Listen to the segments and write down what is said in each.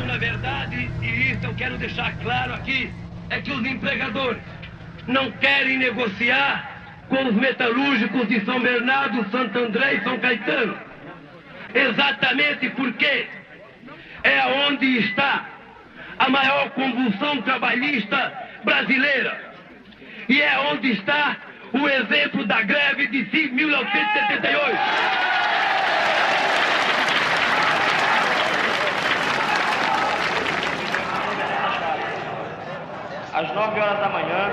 na verdade, e isso eu quero deixar claro aqui, é que os empregadores não querem negociar com os metalúrgicos de São Bernardo, Santo André e São Caetano. Exatamente porque é onde está a maior convulsão trabalhista brasileira. E é onde está o exemplo da greve de 1978. Às 9 horas da manhã,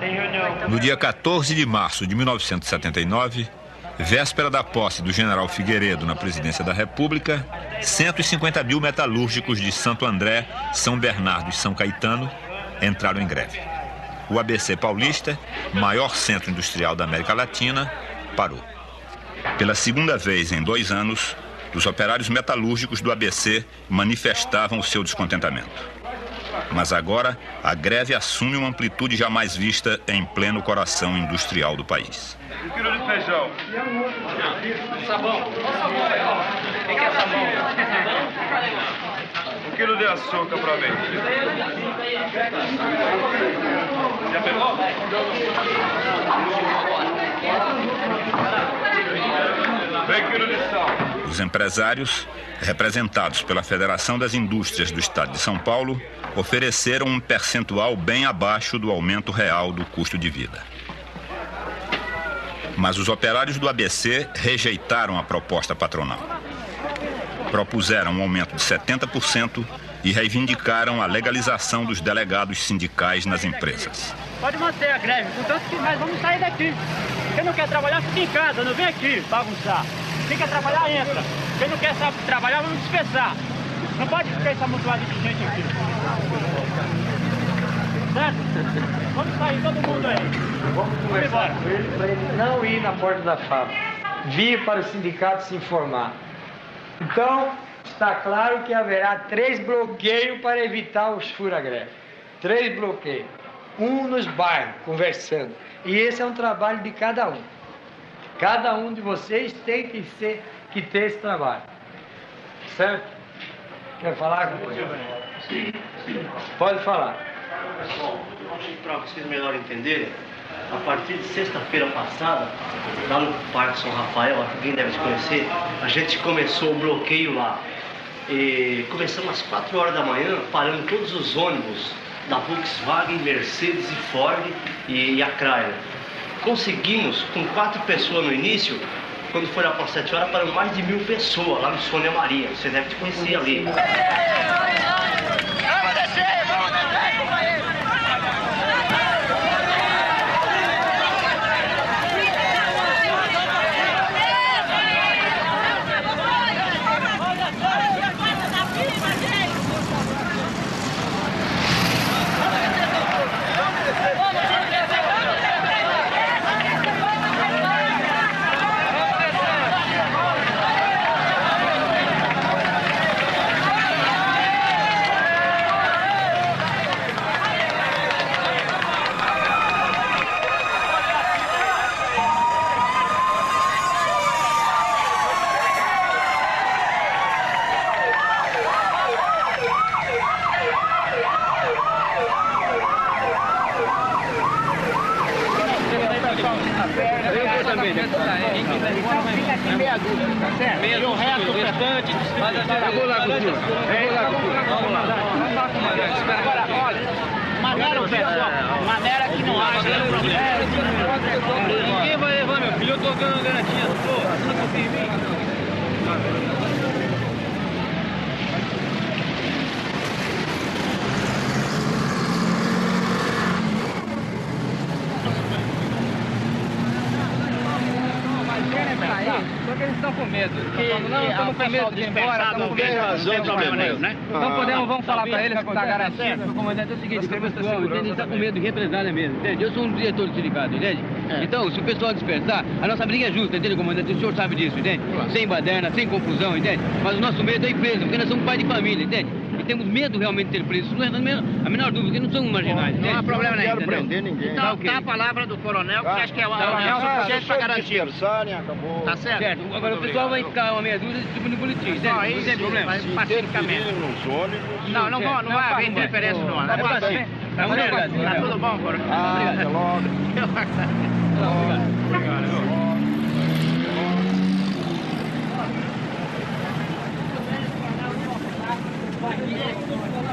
tem reunião. No dia 14 de março de 1979, véspera da posse do general Figueiredo na presidência da República, 150 mil metalúrgicos de Santo André, São Bernardo e São Caetano entraram em greve. O ABC Paulista, maior centro industrial da América Latina, parou. Pela segunda vez em 2 anos, os operários metalúrgicos do ABC manifestavam o seu descontentamento. Mas agora, a greve assume uma amplitude jamais vista em pleno coração industrial do país. 1 quilo de feijão. Sabão. Quem quer sabão? 1 quilo de açúcar pra mim. Já pegou? Meio quilo de sal. Os empresários, representados pela Federação das Indústrias do Estado de São Paulo, ofereceram um percentual bem abaixo do aumento real do custo de vida. Mas os operários do ABC rejeitaram a proposta patronal. Propuseram um aumento de 70% e reivindicaram a legalização dos delegados sindicais nas empresas. Pode manter a greve, contanto que nós vamos sair daqui. Quem não quer trabalhar, fica em casa, não vem aqui bagunçar. Quem quer trabalhar, entra. Quem não quer trabalhar, vamos dispensar. Não pode ficar essa amontoada de gente aqui. Certo? Vamos sair todo mundo aí. Vamos conversar com ele para ele não ir na porta da fábrica. Vir para o sindicato se informar. Então, está claro que haverá 3 bloqueios para evitar os fura-greve. 3 bloqueios. Um nos bairros, conversando. E esse é um trabalho de cada um. Cada um de vocês tem que ter esse trabalho. Certo? Quer falar, companheiro? Sim. Pode falar. Pessoal, acho que para vocês melhor entenderem, a partir de sexta-feira passada, lá no Parque São Rafael, alguém deve conhecer, a gente começou o bloqueio lá. E começamos às 4 horas da manhã, parando todos os ônibus da Volkswagen, Mercedes e Ford e a Chrysler. Conseguimos, com 4 pessoas no início, quando foi lá para 7 horas, paramos mais de 1000 pessoas lá no Sônia Maria. Você deve te conhecer ali. Maneira que não acha problema. Ninguém vai levar, meu filho. Eu tô ganhando garantia. Você não confia em mim? Só que eles estão com medo. Não, estamos com medo de ir embora, estamos com medo. Não tem problema nenhum, né? Então vamos falar para eles que dá garantia. O comandante é o seguinte, o pessoal, entende? Ele está com medo de represália mesmo, entende? Eu sou um diretor do sindicato, entende? Então, se o pessoal dispersar, a nossa briga é justa, entende, comandante? O senhor sabe disso, entende? Sem baderna, sem confusão, entende? Mas o nosso medo é empresa, porque nós somos pai de família, entende? que temos medo realmente de ter preso. Isso não é a menor dúvida, porque não somos marginais. Não há problema nenhum. Não quero prender ninguém. Então, tá a palavra do coronel, que acho que é o suficiente para garantir. Acabou. Tá certo? Certo, agora o pessoal vai ficar uma meia dúzia de tipo no boletim. Não, aí não tem problema. pacificamente. Nos ônibus. Não vai haver interferência no ônibus. Tá bem. Tá muito obrigado. Tá tudo bom, coronel? Até logo.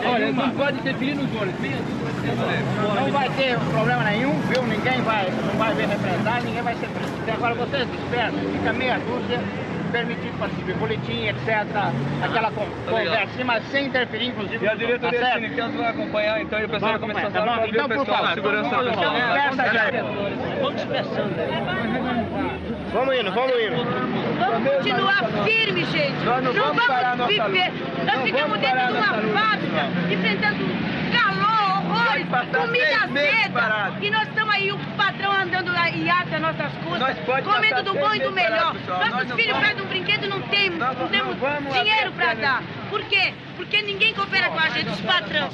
Olha, não pode interferir nos ônibus. Não vai ter problema nenhum, viu? Não vai haver represália, ninguém vai ser preso. Agora vocês dispersam, fica meia dúzia, permitido participar, boletim, etc. Aquela conversa, mas sem interferir, inclusive. E a diretoria do sindicato vai acompanhar, então, e o pessoal vai começar a falar para ver o pessoal, segurança da pessoa. Vamos dispersando. Vamos indo. Vamos continuar firme, gente. Não vamos viver. Nós ficamos dentro de uma fábrica, enfrentando calor, horrores, comida azeda. E nós estamos aí, o patrão andando em arte às nossas custas, comendo do bom e do melhor. Nossos filhos pedem um brinquedo e não temos dinheiro para dar. Por quê? Porque ninguém coopera com a gente, os patrões.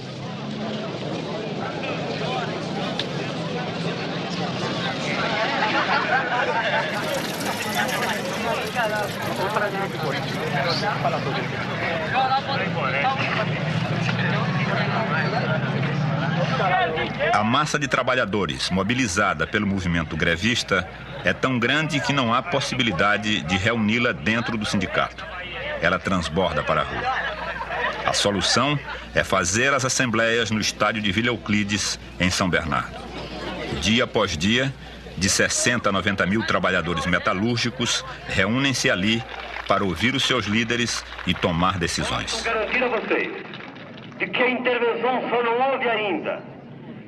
A massa de trabalhadores mobilizada pelo movimento grevista é tão grande que não há possibilidade de reuni-la dentro do sindicato. Ela transborda para a rua. A solução é fazer as assembleias no estádio de Vila Euclides, em São Bernardo. Dia após dia, de 60 a 90 mil trabalhadores metalúrgicos reúnem-se ali para ouvir os seus líderes e tomar decisões. Quero garantir a vocês de que a intervenção só não houve ainda.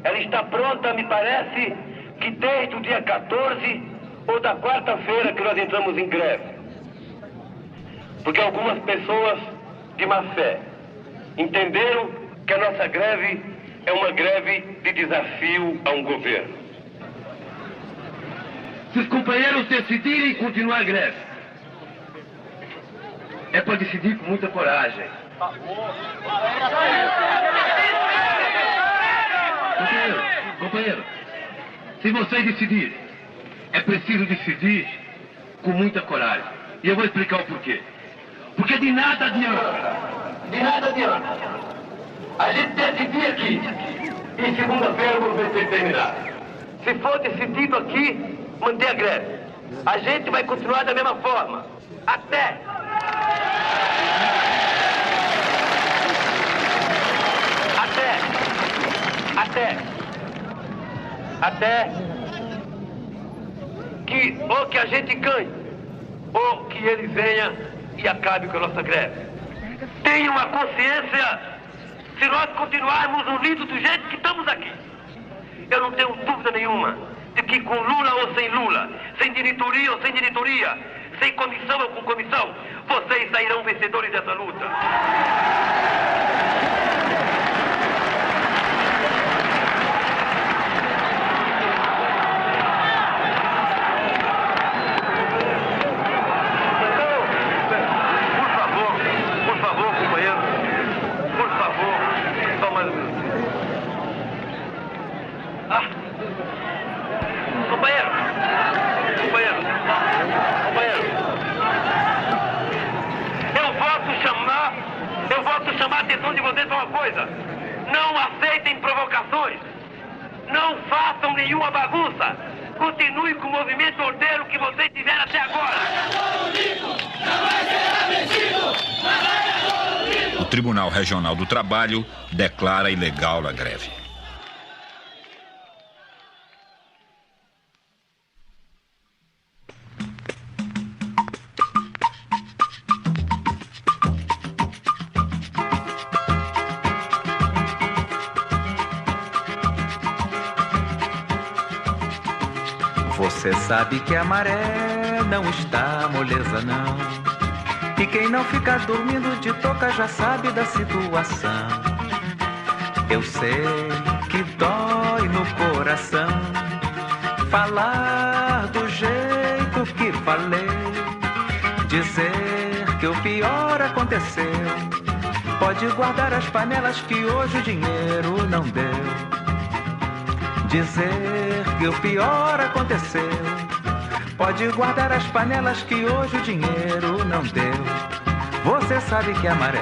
Ela está pronta, me parece, que desde o dia 14 ou da quarta-feira que nós entramos em greve. Porque algumas pessoas de má fé entenderam que a nossa greve é uma greve de desafio a um governo. Se os companheiros decidirem continuar a greve, é para decidir com muita coragem. Companheiro, se vocês decidirem, é preciso decidir com muita coragem. E eu vou explicar o porquê. Porque de nada adianta a gente decidir aqui e segunda-feira o governo tem que terminar. Se for decidido aqui, manter a greve. A gente vai continuar da mesma forma. Até que ou que a gente ganhe, ou que ele venha e acabe com a nossa greve. Tenham a consciência, se nós continuarmos unidos do jeito que estamos aqui, eu não tenho dúvida nenhuma de que com Lula ou sem Lula, sem diretoria ou sem diretoria, sem comissão ou com comissão, vocês sairão vencedores dessa luta. Chamar a atenção de vocês para uma coisa: não aceitem provocações, não façam nenhuma bagunça, continue com o movimento ordeiro que vocês tiveram até agora. O Tribunal Regional do Trabalho declara ilegal a greve. Você sabe que a maré não está moleza não. E quem não fica dormindo de toca já sabe da situação. Eu sei que dói no coração falar do jeito que falei, dizer que o pior aconteceu Pode guardar as panelas que hoje o dinheiro não deu. Dizer que o pior aconteceu. Pode guardar as panelas que hoje o dinheiro não deu. Você sabe que a maré...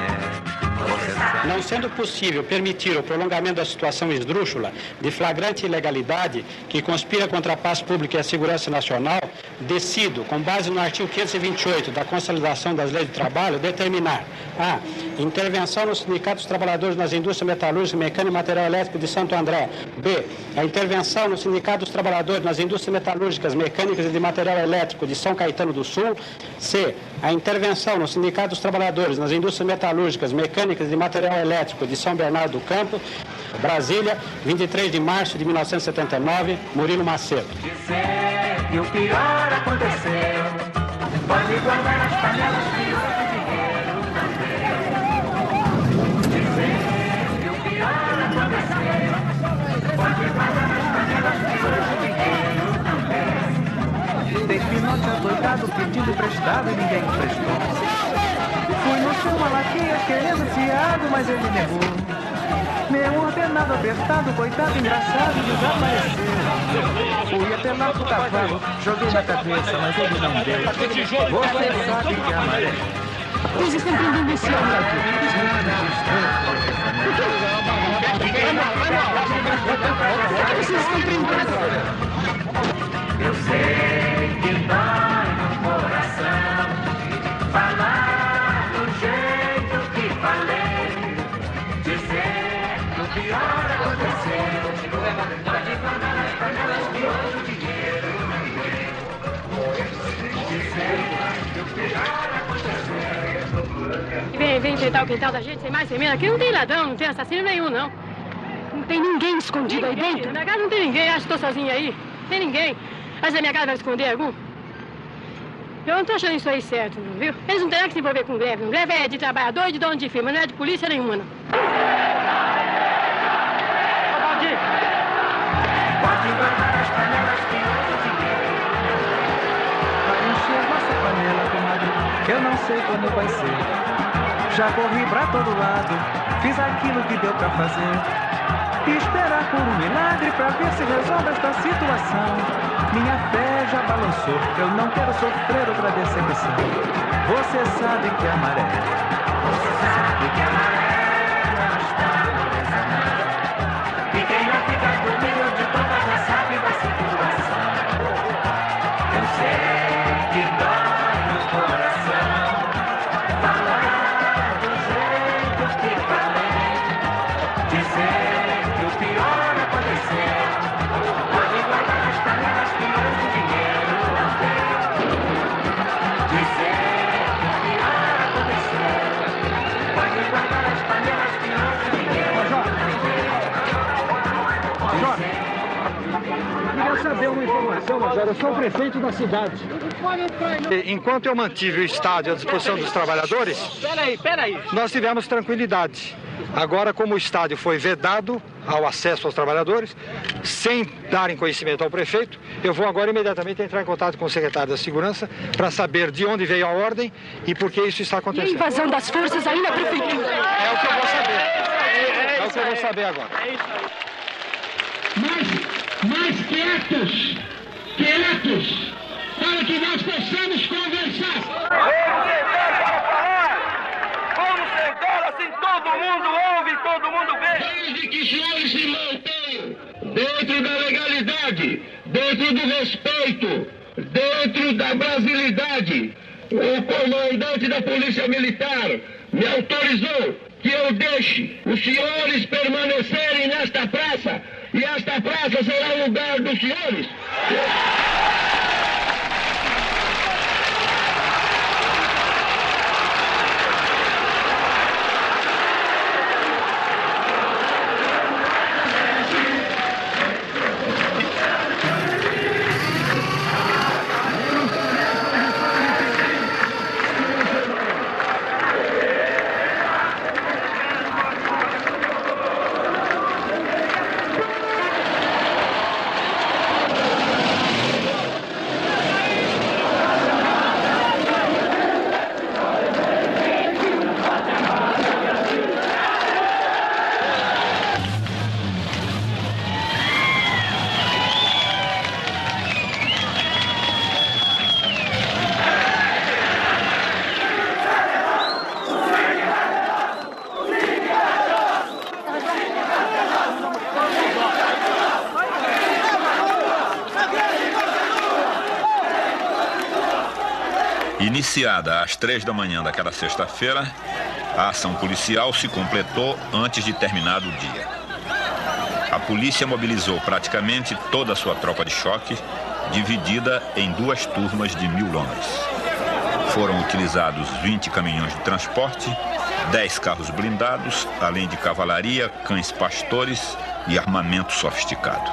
Não sendo possível permitir o prolongamento da situação esdrúxula de flagrante ilegalidade que conspira contra a paz pública e a segurança nacional, decido, com base no artigo 528 da Consolidação das Leis do Trabalho, determinar a intervenção no Sindicato dos Trabalhadores nas Indústrias Metalúrgicas, Mecânica e Material Elétrico de Santo André. B. A intervenção no Sindicato dos Trabalhadores nas Indústrias Metalúrgicas, Mecânicas e de Material Elétrico de São Caetano do Sul. C. A intervenção no Sindicato dos Trabalhadores nas Indústrias Metalúrgicas, Mecânicas e de Material Elétrico de São Bernardo do Campo, Brasília, 23 de março de 1979, Murilo Macedo. Dizer que o pior aconteceu. Pode guardar as panelas que hoje o dinheiro não deu. Dizer que o pior aconteceu. Pode guardar as panelas que hoje o dinheiro não deu. Tem pinote adoidado pedindo emprestado e ninguém emprestou. Fui no seu Malaquias querendo fiado, mas ele negou. Meu ordenado apertado, coitado, engraçado, desapareceu. Fui até lá pro cavalo, joguei na cabeça, mas ele não deu. Você sabe que a maré... Vocês estão prendendo esse homem aqui. Por que vocês estão prendendo? Eu sei que dói no coração falar do jeito que falei, dizer que o pior aconteceu. Pode guardar as panelas que hoje o dinheiro não deu. Dizer que o pior aconteceu. Vem enfeitar o quintal da gente sem mais sem menos. Aqui não tem ladrão, não tem assassino nenhum, não. Não tem ninguém escondido aí dentro. Na minha casa não tem ninguém, acho que estou sozinha aí. Não tem ninguém. Mas na minha casa vai esconder algum? Eu não tô achando isso aí certo, não, viu? Eles não terão que se envolver com greve. Não. Greve é de trabalhador e de dono de firma, não é de polícia nenhuma, não. Ô, Valdir! Pode guardar as panelas que hoje o dinheiro vai encher nossa panela, comadre. Eu não sei quando vai ser. Já corri pra todo lado, fiz aquilo que deu pra fazer. E esperar por um milagre pra ver se resolve esta situação. Minha fé já balançou, eu não quero sofrer outra decepção. Você sabe que a maré, você sabe que a maré não está moleza não. E quem não fica dormindo de toda já sabe da situação. Eu sei que dói no coração falar do jeito que falei, dizer que o pior aconteceu. Pode guardar as panelas que hoje o dinheiro não deu. Dizer que o pior aconteceu. Pode guardar as panelas que hoje o dinheiro não deu. Major, eu queria saber uma informação, Major. Eu sou o prefeito da cidade. Enquanto eu mantive o estádio à disposição dos trabalhadores, Peraí. nós tivemos tranquilidade. Agora, como o estádio foi vedado ao acesso aos trabalhadores, sem darem conhecimento ao prefeito, eu vou agora imediatamente entrar em contato com o secretário da Segurança para saber de onde veio a ordem e por que isso está acontecendo. E a invasão das forças aí na prefeitura? É o que eu vou saber. É o que eu vou saber agora. Mais quietos, para que nós possamos conversar. Vamos sentar para falar! Vamos sentar assim todo mundo ouve, todo mundo vê! Desde que os senhores se mantenham dentro da legalidade, dentro do respeito, dentro da brasilidade, o comandante da Polícia Militar me autorizou que eu deixe os senhores permanecerem nesta praça, e esta praça será o lugar dos senhores. Iniciada às 3 da manhã daquela sexta-feira, a ação policial se completou antes de terminado o dia. A polícia mobilizou praticamente toda a sua tropa de choque, dividida em 2 turmas de 1.000 homens. Foram utilizados 20 caminhões de transporte, 10 carros blindados, além de cavalaria, cães pastores e armamento sofisticado.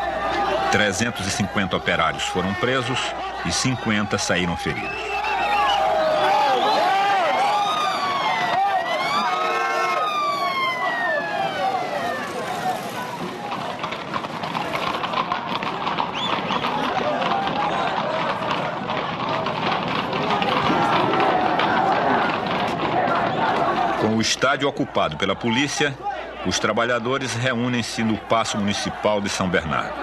350 operários foram presos e 50 saíram feridos. Com o estádio ocupado pela polícia, os trabalhadores reúnem-se no Paço Municipal de São Bernardo.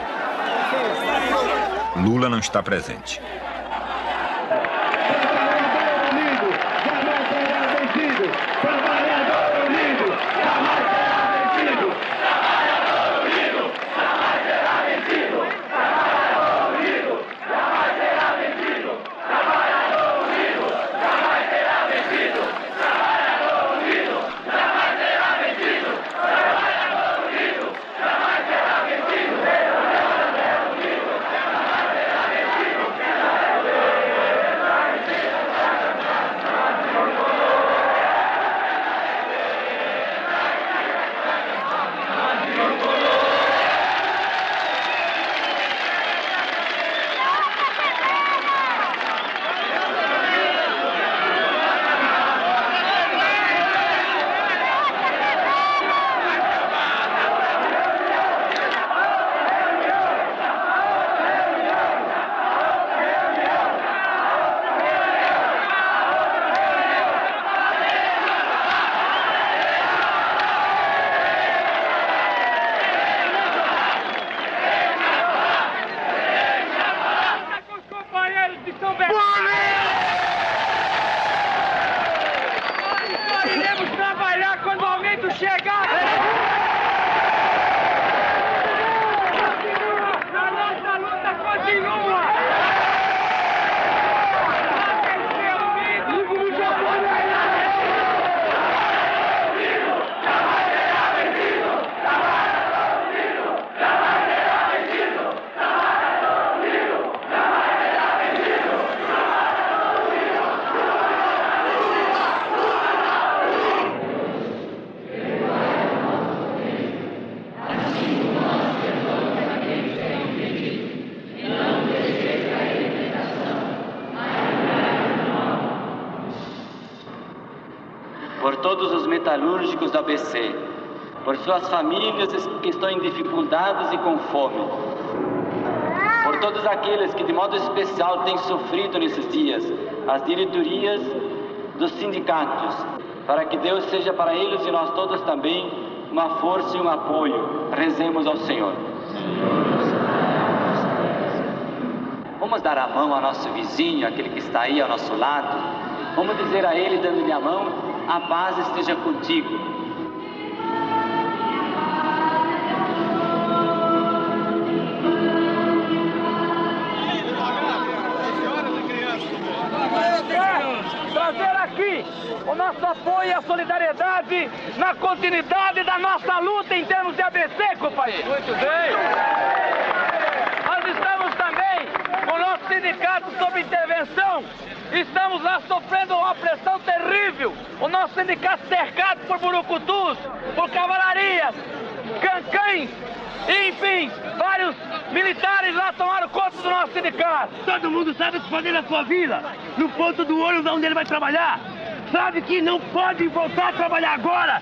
Lula não está presente. Por todos os metalúrgicos do ABC, por suas famílias que estão em dificuldades e com fome, por todos aqueles que de modo especial têm sofrido nesses dias, as diretorias dos sindicatos, para que Deus seja para eles e nós todos também uma força e um apoio. Rezemos ao Senhor. Vamos dar a mão ao nosso vizinho, aquele que está aí ao nosso lado. Vamos dizer a ele, dando-lhe a mão: a paz esteja contigo. Trazer aqui o nosso apoio e a solidariedade na continuidade da nossa luta em termos de ABC, companheiro. Muito bem. Nós estamos também com o nosso sindicato sob intervenção. Estamos lá sofrendo uma pressão terrível. O nosso sindicato cercado por burucutus, por cavalarias, cancães, enfim, vários militares lá tomaram conta do nosso sindicato. Todo mundo sabe o que fazer na sua vila, no ponto do ônibus onde ele vai trabalhar. Sabe que não pode voltar a trabalhar agora,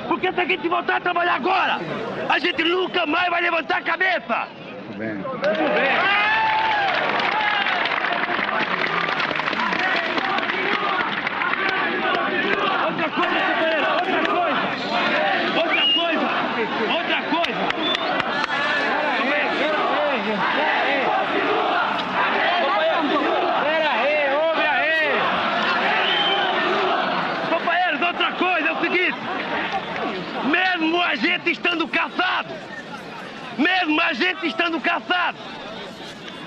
porque se a gente voltar a trabalhar agora, a gente nunca mais vai levantar a cabeça. Muito bem. Muito bem. Outra coisa, companheiro, outra coisa. Companheiros, outra coisa é o seguinte, mesmo a gente estando cansado,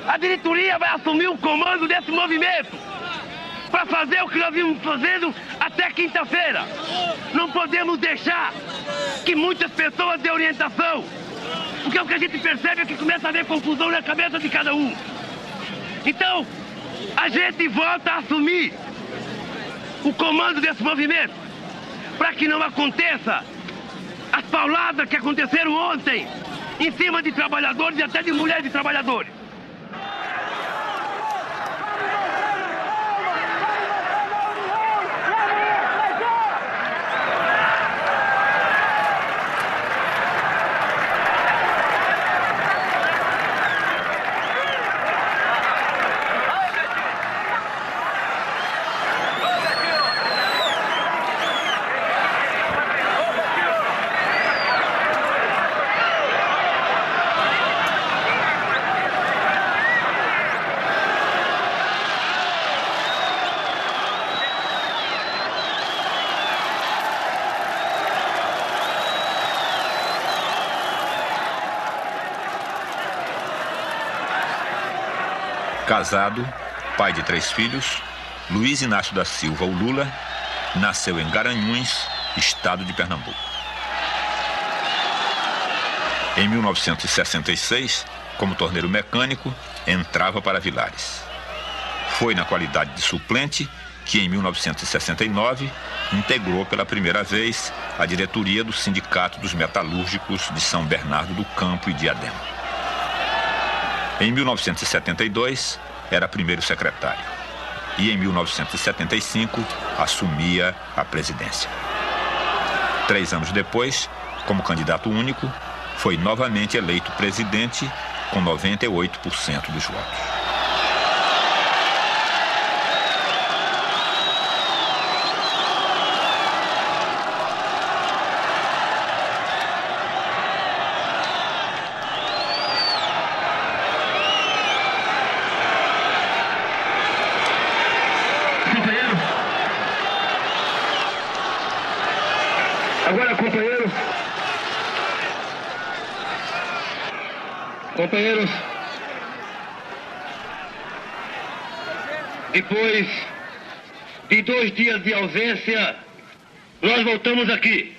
a diretoria vai assumir o comando desse movimento. para fazer o que nós vimos fazendo até quinta-feira. Não podemos deixar que muitas pessoas dêem orientação, porque o que a gente percebe é que começa a haver confusão na cabeça de cada um. Então, a gente volta a assumir o comando desse movimento, para que não aconteça as pauladas que aconteceram ontem em cima de trabalhadores e até de mulheres de trabalhadores. Casado, pai de 3 filhos, Luiz Inácio da Silva, o Lula, nasceu em Garanhuns, estado de Pernambuco. Em 1966, como torneiro mecânico, entrava para Vilares. Foi na qualidade de suplente que, em 1969, integrou pela primeira vez a diretoria do Sindicato dos Metalúrgicos de São Bernardo do Campo e Diadema. Em 1972, era primeiro secretário e, em 1975, assumia a presidência. 3 anos depois, como candidato único, foi novamente eleito presidente com 98% dos votos. Agora, companheiros, depois de 2 dias de ausência, nós voltamos aqui.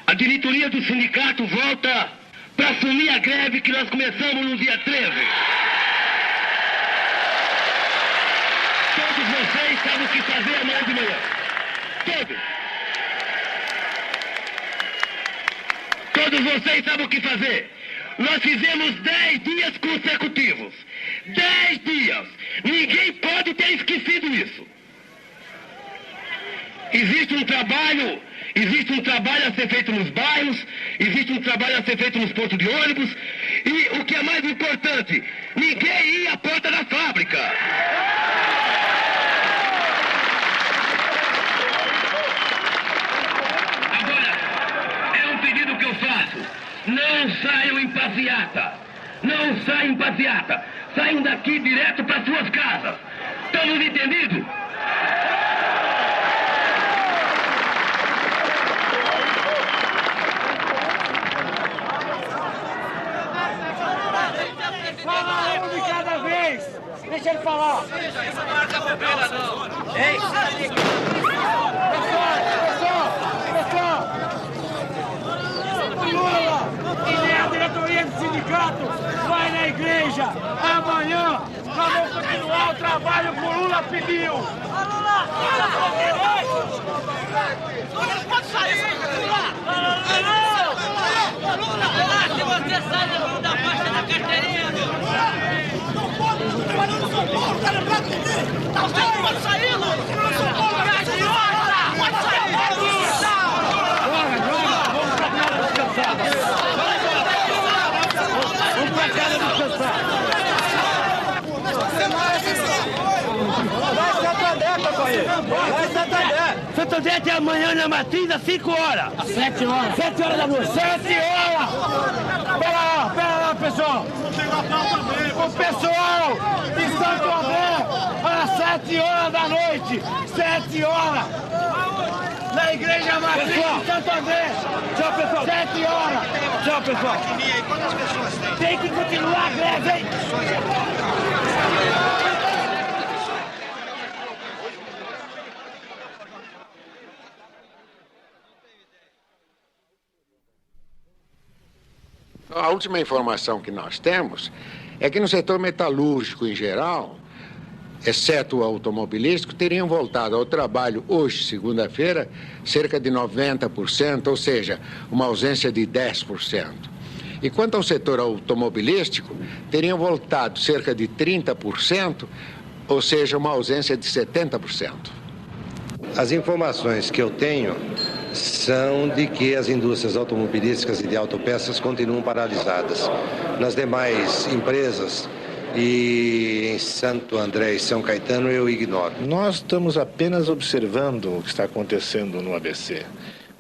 A diretoria do sindicato volta para assumir a greve que nós começamos no dia 13. Todos vocês sabem o que fazer amanhã de manhã. Todos vocês sabem o que fazer. Nós fizemos 10 dias consecutivos. 10 dias. Ninguém pode ter esquecido isso. Existe um trabalho a ser feito nos bairros, existe um trabalho a ser feito nos pontos de ônibus, e o que é mais importante, ninguém ia à porta da fábrica. Que eu faço, não saiam em passeata, não saiam em passeata, saiam daqui direto para suas casas. Estamos entendidos? Fala um de cada vez, deixa ele falar. Ei, pessoal. Lula e nem a diretoria do sindicato vai na igreja. Amanhã nós vamos continuar o trabalho que o Lula pediu. Lula pode sair. Lula, se você sai da pasta da carteirinha. Não pode, trabalhando no São Paulo, tá lembrado de mim? Você não pode sair, Lula. São Paulo, pode sair. Vamos pra casa descansar. Vai Santander, companheiro. Vai Santander. Santander até amanhã na matriz às 5 horas. Às 7 horas. 7 horas da noite. 7 horas. Pera lá, pessoal. O pessoal de Santo André às 7 horas da noite. 7 horas. Na igreja matriz de Santo André. Tchau, pessoal. 7 horas. Tchau, pessoal. Tem que continuar a greve, hein? última informação que nós temos é que no setor metalúrgico em geral, exceto o automobilístico, teriam voltado ao trabalho hoje, segunda-feira, cerca de 90%, ou seja, uma ausência de 10%. E quanto ao setor automobilístico, teriam voltado cerca de 30%, ou seja, uma ausência de 70%. As informações que eu tenho são de que as indústrias automobilísticas e de autopeças continuam paralisadas. Nas demais empresas e em Santo André e São Caetano eu ignoro. Nós estamos apenas observando o que está acontecendo no ABC,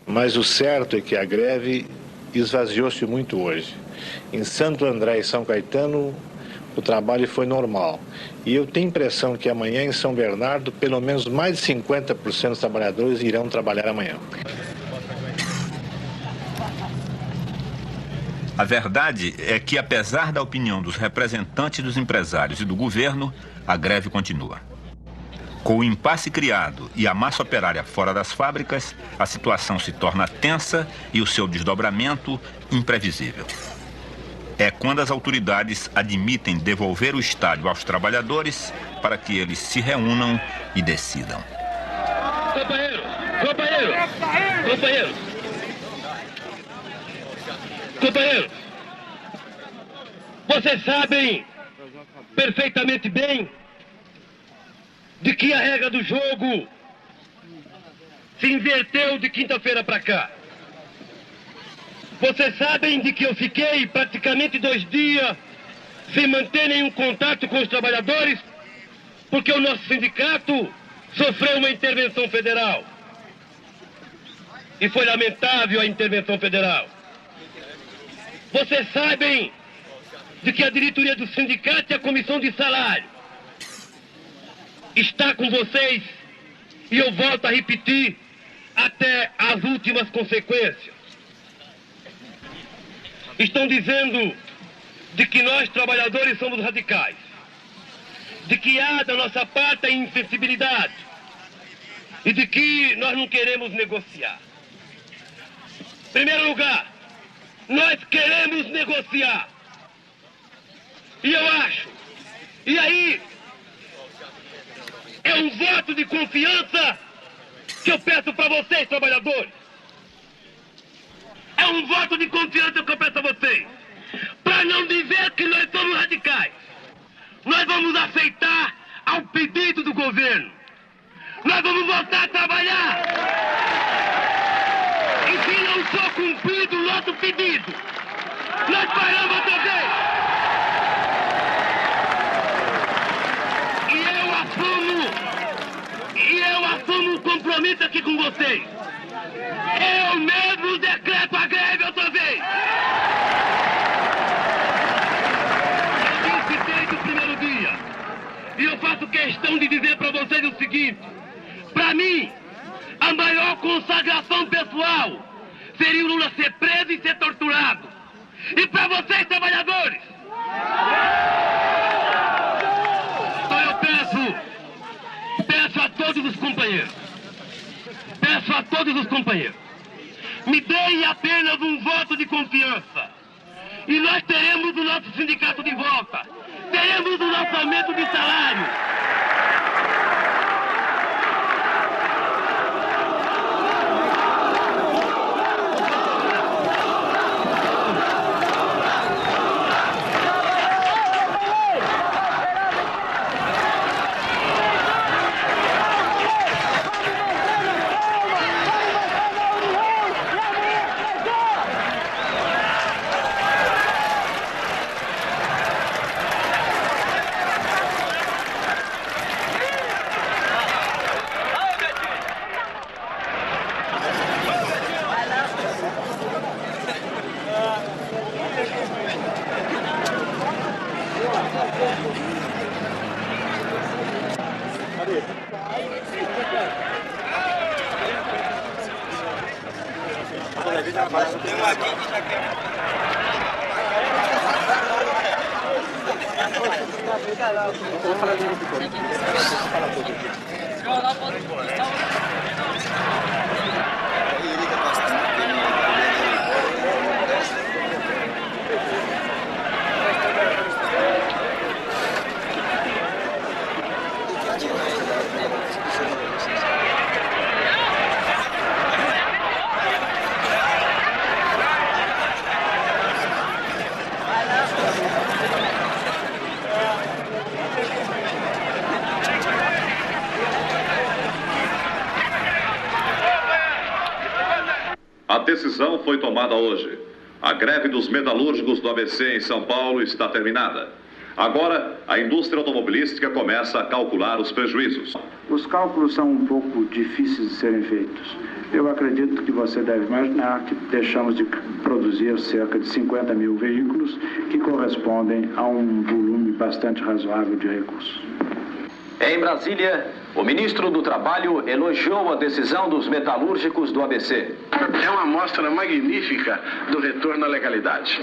mas o certo é que a greve esvaziou-se muito hoje. Em Santo André e São Caetano o trabalho foi normal. E eu tenho a impressão que amanhã em São Bernardo, pelo menos mais de 50% dos trabalhadores irão trabalhar amanhã. A verdade é que, apesar da opinião dos representantes dos empresários e do governo, a greve continua. Com o impasse criado e a massa operária fora das fábricas, a situação se torna tensa e o seu desdobramento imprevisível. É quando as autoridades admitem devolver o estádio aos trabalhadores para que eles se reúnam e decidam. Companheiros, vocês sabem perfeitamente bem de que a regra do jogo se inverteu de quinta-feira para cá. Vocês sabem de que eu fiquei praticamente 2 dias sem manter nenhum contato com os trabalhadores, porque o nosso sindicato sofreu uma intervenção federal. E foi lamentável a intervenção federal. Vocês sabem de que a diretoria do sindicato e a comissão de salário está com vocês, e eu volto a repetir, até as últimas consequências. Estão dizendo de que nós, trabalhadores, somos radicais, de que há da nossa parte a insensibilidade e de que nós não queremos negociar. Em primeiro lugar, nós queremos negociar. E eu acho, e aí é um voto de confiança que eu peço para vocês, trabalhadores. É um voto de confiança que eu peço a vocês. Para não dizer que nós somos radicais. Nós vamos aceitar ao pedido do governo. Nós vamos voltar a trabalhar. E se não for cumprido o nosso pedido, nós paramos outra vez. E eu assumo o compromisso aqui com vocês. Eu mesmo decreto a greve outra vez. Eu disse desde o primeiro dia. E eu faço questão de dizer para vocês o seguinte. Para mim, a maior consagração pessoal seria o Lula ser preso e ser torturado. E para vocês, trabalhadores, então eu peço a todos os companheiros, me deem apenas um voto de confiança. E nós teremos o nosso sindicato de volta. Teremos o nosso aumento de salário. decisão foi tomada hoje. A greve dos metalúrgicos do ABC em São Paulo está terminada. Agora, a indústria automobilística começa a calcular os prejuízos. Os cálculos são um pouco difíceis de serem feitos. Eu acredito que você deve imaginar que deixamos de produzir cerca de 50 mil veículos, que correspondem a um volume bastante razoável de recursos. Em Brasília, o ministro do Trabalho elogiou a decisão dos metalúrgicos do ABC. É uma amostra magnífica do retorno à legalidade.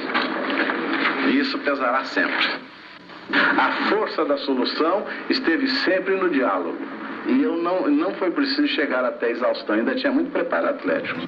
E isso pesará sempre. A força da solução esteve sempre no diálogo. E não foi preciso chegar até a exaustão, ainda tinha muito preparo atlético.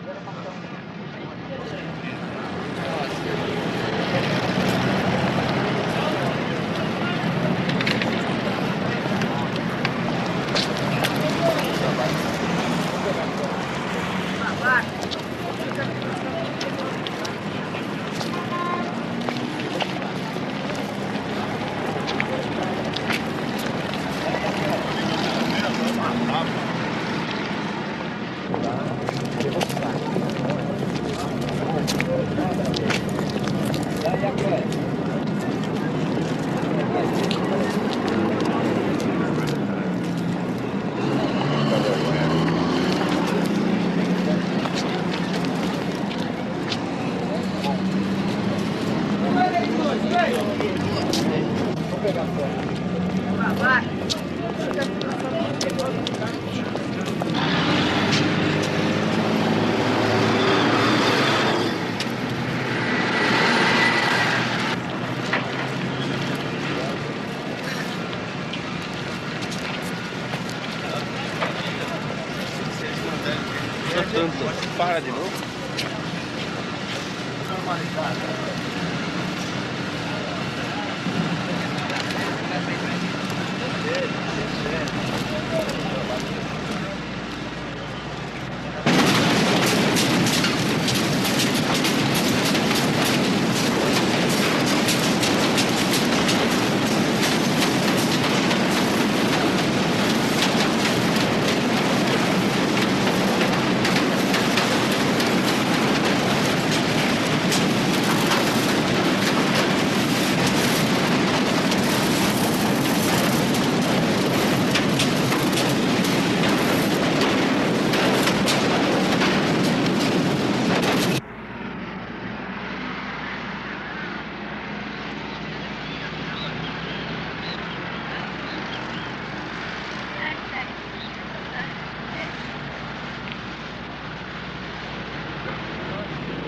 Para de novo.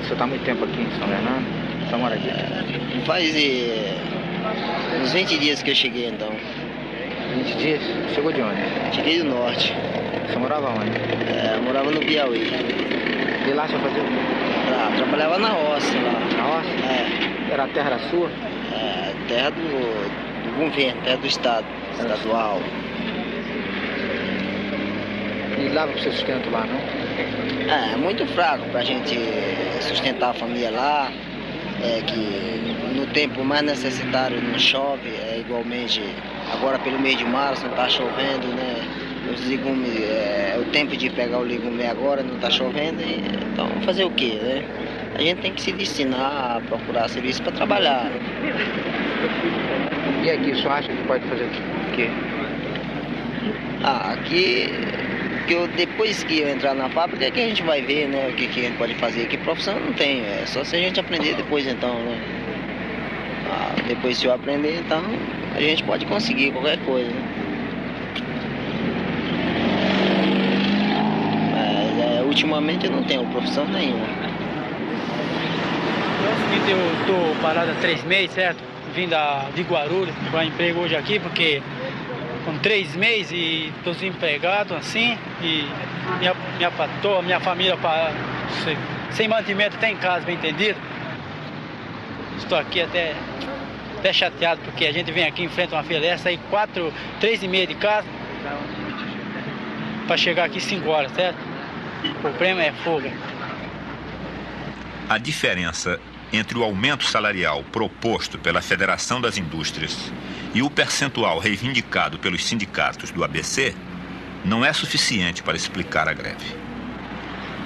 Você está há muito tempo aqui em São Bernardo? Você mora aqui? Faz uns 20 dias que eu cheguei, então. 20 dias? Chegou de onde? Cheguei do norte. Você morava onde? Eu morava no Piauí. E lá você fazia o quê? Trabalhava na roça lá. Na roça? É. Era a terra sua? É, terra do governo, terra do estado, estadual. E dava pro seu sustento lá, não? É muito fraco pra gente sustentar a família lá. É que no tempo mais necessitário não chove, igualmente agora pelo mês de março não tá chovendo, né? Os legumes, o tempo de pegar o legume agora não tá chovendo, então fazer o quê, né? A gente tem que se destinar a procurar serviço para trabalhar. Né? E aqui, você acha que pode fazer o quê? Aqui, depois que eu entrar na fábrica é que a gente vai ver, né, o que a gente pode fazer. Que profissão eu não tenho, é só se a gente aprender depois então, né? Depois se eu aprender, então a gente pode conseguir qualquer coisa, né? Mas ultimamente eu não tenho profissão nenhuma. Eu estou parado há 3 meses, certo? Vim de Guarulhos para emprego hoje aqui, porque com 3 meses e estou desempregado assim, e minha família sem mantimento até em casa, bem entendido. Estou aqui até chateado, porque a gente vem aqui, enfrenta uma filha, sai 3h30 de casa para chegar aqui 5 horas, certo? O problema é folga. A diferença entre o aumento salarial proposto pela Federação das Indústrias e o percentual reivindicado pelos sindicatos do ABC não é suficiente para explicar a greve.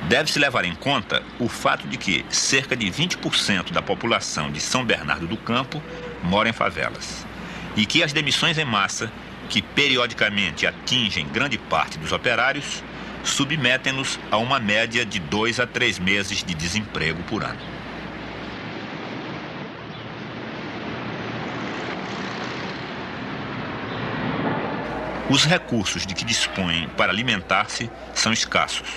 Deve-se levar em conta o fato de que cerca de 20% da população de São Bernardo do Campo mora em favelas e que as demissões em massa, que periodicamente atingem grande parte dos operários, submetem-nos a uma média de 2 a 3 meses de desemprego por ano. Os recursos de que dispõem para alimentar-se são escassos,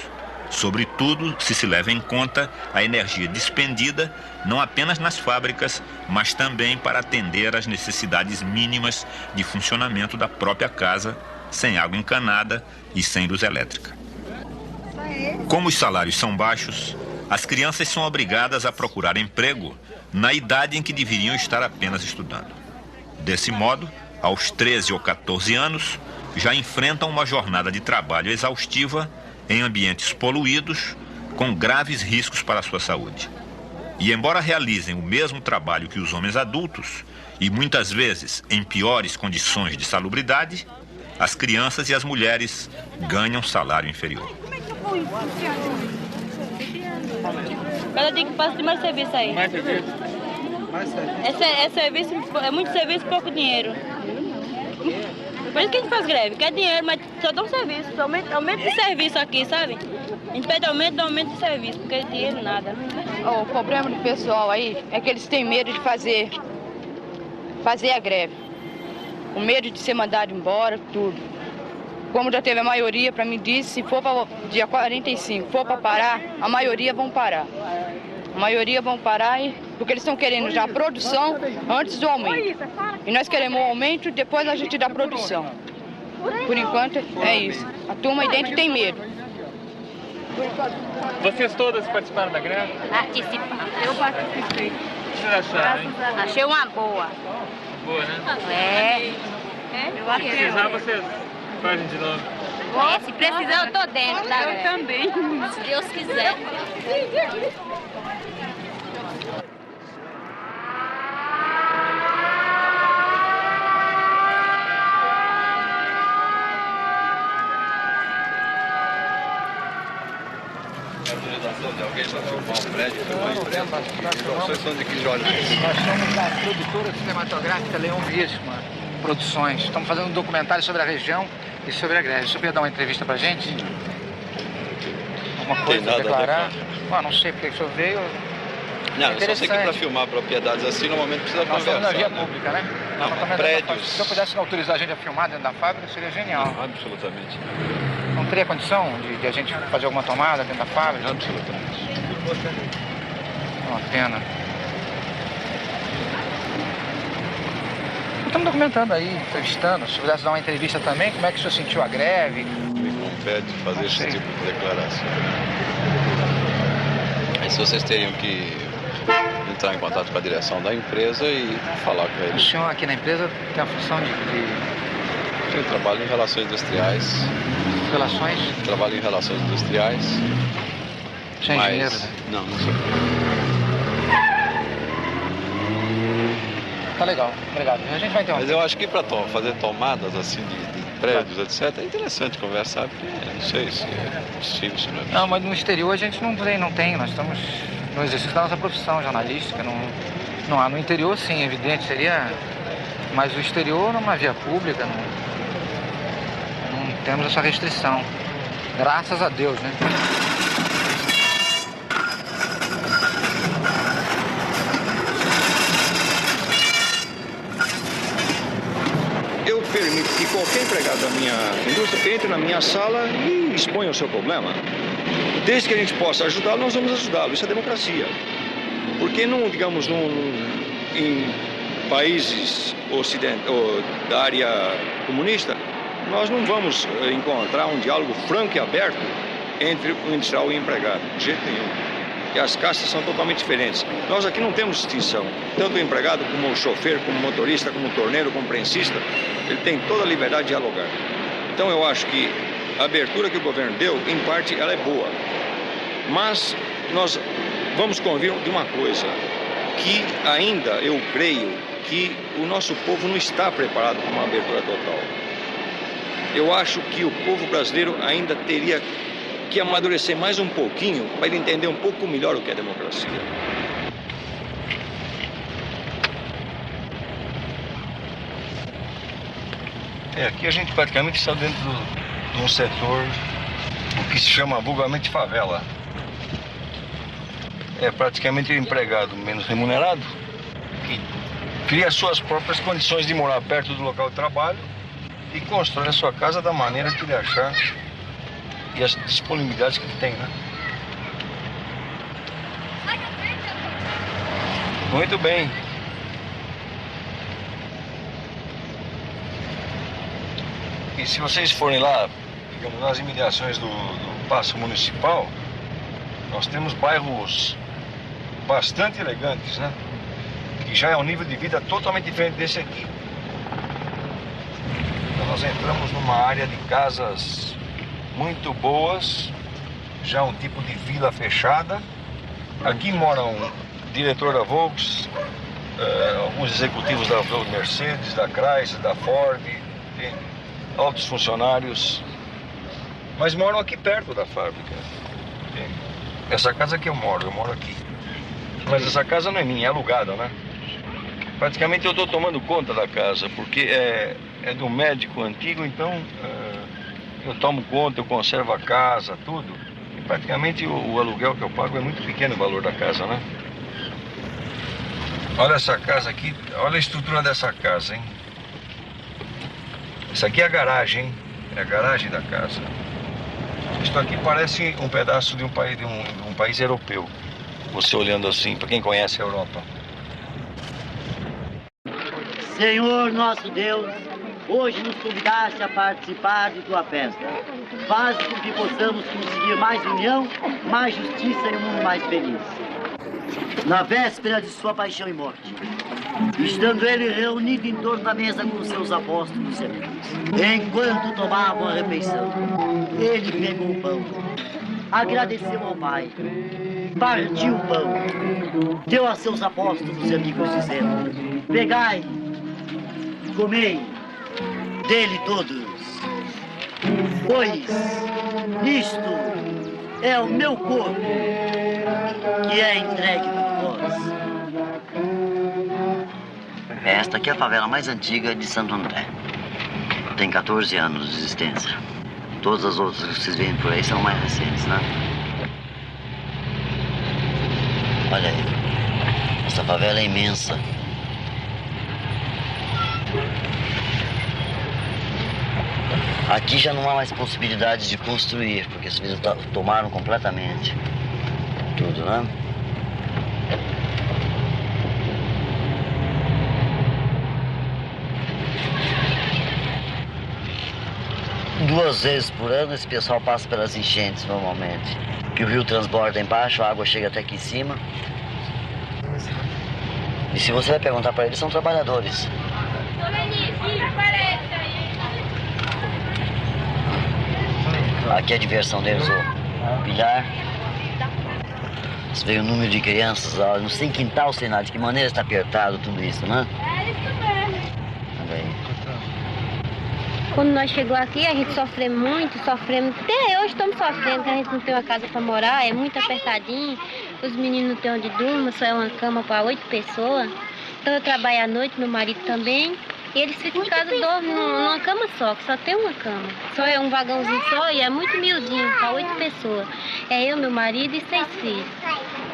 sobretudo se leva em conta a energia despendida não apenas nas fábricas, mas também para atender às necessidades mínimas de funcionamento da própria casa, sem água encanada e sem luz elétrica. Como os salários são baixos, as crianças são obrigadas a procurar emprego na idade em que deveriam estar apenas estudando. Desse modo, aos 13 ou 14 anos, já enfrentam uma jornada de trabalho exaustiva em ambientes poluídos, com graves riscos para a sua saúde. E embora realizem o mesmo trabalho que os homens adultos, e muitas vezes em piores condições de salubridade, as crianças e as mulheres ganham salário inferior. Cada dia que passa tem mais serviço aí. Mais serviço? É serviço, é muito serviço e pouco dinheiro. Por isso que a gente faz greve, quer dinheiro, mas só dá um serviço, só aumento de serviço aqui, sabe? A gente pede aumento de serviço, porque dinheiro nada. O problema do pessoal aí é que eles têm medo de fazer a greve. Com medo de ser mandado embora, tudo. Como já teve a maioria, para mim disse, se for para dia 45, for para parar, a maioria vão parar. A maioria vão parar porque eles estão querendo já a produção antes do aumento. E nós queremos o aumento e depois a gente dá a produção. Por enquanto é isso. A turma aí dentro tem medo. Vocês todas participaram da greve? Participaram. Eu participei. O que vocês acharam, hein? Achei uma boa. Boa, né? É. Se precisar, vocês fazem de novo. Se precisar, eu tô dentro da greve. Eu também. Se Deus quiser. De alguém para filmar um prédio, filmar um prédio. Vocês são de que jornais? Nós somos da produtora cinematográfica Leão Visma Produções. Estamos fazendo um documentário sobre a região e sobre a greve. O senhor podia dar uma entrevista pra gente? Alguma coisa para declarar? Não sei porque o senhor veio. Não, eu só sei que para filmar propriedades assim, normalmente precisa conversar. Nós estamos na via pública, né? Não, prédios. Se o senhor pudesse autorizar a gente a filmar dentro da fábrica, seria genial. Não, absolutamente. Não teria condição de a gente fazer alguma tomada dentro da fábrica? Absolutamente. É uma pena. Estamos documentando aí, entrevistando. Se pudesse dar uma entrevista também, como é que o senhor sentiu a greve? Me compete fazer esse tipo de declaração. Aí se vocês teriam que entrar em contato com a direção da empresa e falar com eles. O senhor aqui na empresa tem a função de... Eu trabalho em relações industriais. Relações? Trabalho em relações industriais. Você é engenheiro, né? Não, não sou. Tá legal, obrigado. A gente vai ter uma... Mas eu acho que para fazer tomadas assim de prédios, etc., é interessante conversar, porque não sei se é possível, se não é possível. Não, mas no exterior a gente não tem. Nós estamos no exercício da nossa profissão jornalística. Não há. No interior, sim, evidente, seria... Mas o exterior, numa via pública, não temos essa restrição. Graças a Deus, né? Eu permito que qualquer empregado da minha indústria entre na minha sala e exponha o seu problema. Desde que a gente possa ajudá-lo, nós vamos ajudá-lo. Isso é democracia. Porque não, digamos, em países da área comunista, nós não vamos encontrar um diálogo franco e aberto entre o industrial e o empregado, de jeito nenhum. Porque as castas são totalmente diferentes. Nós aqui não temos distinção. Tanto o empregado como o chofer, como o motorista, como o torneiro, como o prensista, ele tem toda a liberdade de dialogar. Então eu acho que a abertura que o governo deu, em parte, ela é boa. Mas nós vamos convir de uma coisa, que ainda eu creio que o nosso povo não está preparado para uma abertura total. Eu acho que o povo brasileiro ainda teria que amadurecer mais um pouquinho para ele entender um pouco melhor o que é democracia. Aqui a gente praticamente está dentro de um setor, o que se chama vulgarmente favela. É praticamente o empregado menos remunerado, que cria suas próprias condições de morar perto do local de trabalho e constrói a sua casa da maneira que ele achar e as disponibilidades que ele tem, né? Muito bem. E se vocês forem lá, digamos, nas imediações do Paço Municipal, nós temos bairros bastante elegantes, né? Que já é um nível de vida totalmente diferente desse aqui. Então nós entramos numa área de casas muito boas, já um tipo de vila fechada. Aqui moram o diretor da Volks, alguns executivos da Mercedes, da Chrysler, da Ford, altos funcionários, mas moram aqui perto da fábrica. Essa casa que eu moro aqui. Mas essa casa não é minha, é alugada, né? Praticamente eu estou tomando conta da casa, porque é de um médico antigo, então eu tomo conta, eu conservo a casa, tudo. E praticamente o aluguel que eu pago é muito pequeno o valor da casa, né? Olha essa casa aqui, olha a estrutura dessa casa, hein? Isso aqui é a garagem, hein? É a garagem da casa. Isso aqui parece um pedaço de um país europeu. Você olhando assim, para quem conhece a Europa. Senhor nosso Deus, hoje nos convidaste a participar de tua festa. Faz com que possamos conseguir mais união, mais justiça e um mundo mais feliz. Na véspera de sua paixão e morte, estando ele reunido em torno da mesa com seus apóstolos e amigos, enquanto tomavam a refeição, ele pegou o pão, agradeceu ao Pai, partiu o pão, deu a seus apóstolos e amigos, dizendo: pegai, comei dele todos, pois isto é o meu corpo, que é entregue por vós. Esta aqui é a favela mais antiga de Santo André. Tem 14 anos de existência. Todas as outras que vocês veem por aí são mais recentes, né? Olha aí. Essa favela é imensa. Aqui já não há mais possibilidade de construir, porque as vidas tomaram completamente tudo, né? Duas vezes por ano esse pessoal passa pelas enchentes normalmente. Que o rio transborda embaixo, a água chega até aqui em cima. E se você vai perguntar para eles, são trabalhadores. Aqui é a diversão deles, o bilhar. Você vê o número de crianças, não tem quintal, sem nada. De que maneira está apertado tudo isso, né? Olha aí. Quando nós chegamos aqui, a gente sofremos muito, até hoje estamos sofrendo, que a gente não tem uma casa para morar, é muito apertadinho, os meninos não têm onde dormir, só é uma cama para 8 pessoas. Então eu trabalho à noite, meu marido também, e eles ficam em casa dormem numa cama só, que só tem uma cama. Só é um vagãozinho só e é muito miudinho, para 8 pessoas. É eu, meu marido e 6 filhos.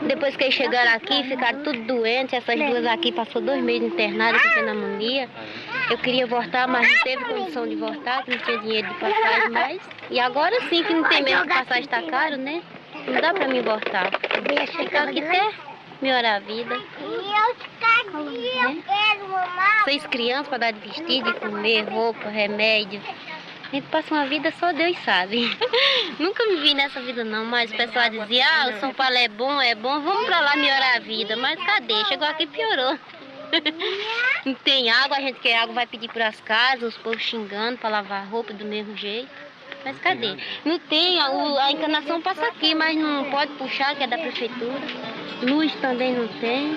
Depois que eles chegaram aqui, ficaram tudo doentes, essas duas aqui passou 2 meses internadas com pneumonia. Eu queria voltar, mas não teve condição de voltar, que não tinha dinheiro de passagem mais. E agora sim, que não tem mesmo, passagem está caro, né? Não dá para mim voltar. Ficar aqui até melhorar a vida. Né? 6 crianças para dar de vestir, de comer, roupa, remédio. A gente passa uma vida, só Deus sabe. Nunca me vi nessa vida não, mas o pessoal dizia, o São Paulo é bom, vamos para lá melhorar a vida. Mas cadê? Chegou aqui e piorou. Não tem água, a gente quer água, vai pedir para as casas, os povos xingando para lavar roupa do mesmo jeito. Mas cadê? Não tem, a encanação passa aqui, mas não pode puxar, que é da prefeitura. Luz também não tem.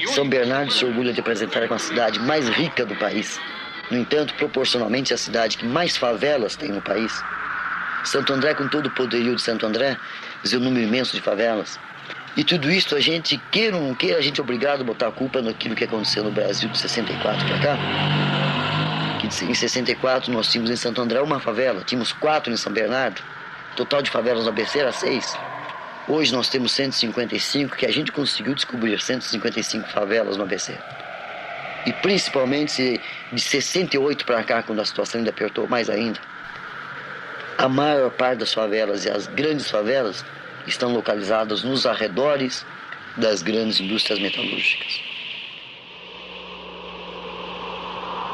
São Bernardo se orgulha de apresentar como a cidade mais rica do país. No entanto, proporcionalmente, é a cidade que mais favelas tem no país. Santo André, com todo o poderio de Santo André, diz o número imenso de favelas. E tudo isso, a gente, queira ou não queira, a gente é obrigado a botar a culpa naquilo que aconteceu no Brasil de 64 para cá. Que em 64 nós tínhamos em Santo André uma favela, tínhamos 4 em São Bernardo. O total de favelas no ABC era 6. Hoje nós temos 155, que a gente conseguiu descobrir 155 favelas no ABC. E principalmente de 68 para cá, quando a situação ainda apertou mais ainda. A maior parte das favelas e as grandes favelas estão localizadas nos arredores das grandes indústrias metalúrgicas.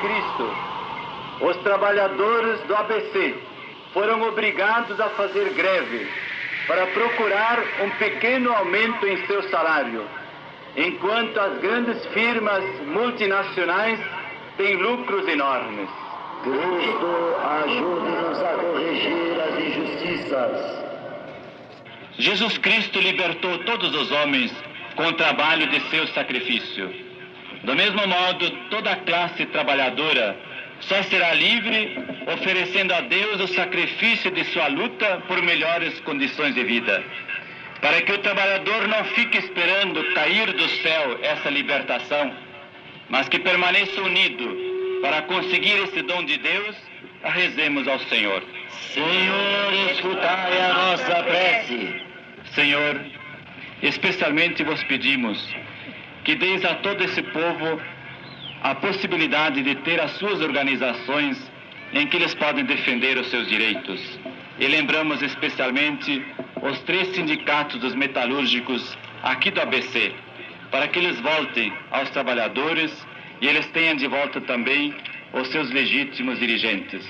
Cristo, os trabalhadores do ABC foram obrigados a fazer greve para procurar um pequeno aumento em seu salário, enquanto as grandes firmas multinacionais têm lucros enormes. Cristo, ajude-nos a corrigir as injustiças. Jesus Cristo libertou todos os homens com o trabalho de seu sacrifício. Do mesmo modo, toda a classe trabalhadora só será livre oferecendo a Deus o sacrifício de sua luta por melhores condições de vida. Para que o trabalhador não fique esperando cair do céu essa libertação, mas que permaneça unido para conseguir esse dom de Deus, rezemos ao Senhor. Senhor, escutai a nossa prece. Senhor, especialmente vos pedimos que deis a todo esse povo a possibilidade de ter as suas organizações em que eles podem defender os seus direitos. E lembramos especialmente os 3 sindicatos dos metalúrgicos aqui do ABC, para que eles voltem aos trabalhadores e eles tenham de volta também os seus legítimos dirigentes.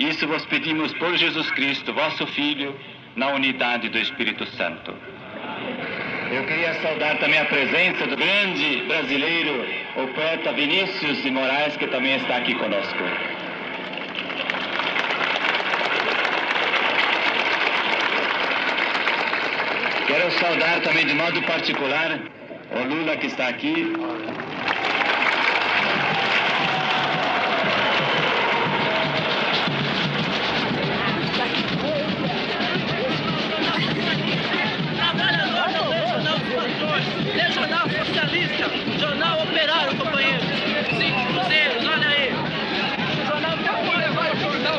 Isso vos pedimos por Jesus Cristo, vosso Filho, na unidade do Espírito Santo. Eu queria saudar também a presença do grande brasileiro, o poeta Vinícius de Moraes, que também está aqui conosco. Quero saudar também de modo particular o Lula, que está aqui. É jornal socialista, jornal operário, companheiros. 5 cruzeiros, olha aí. O jornal que eu vou levar o jornal.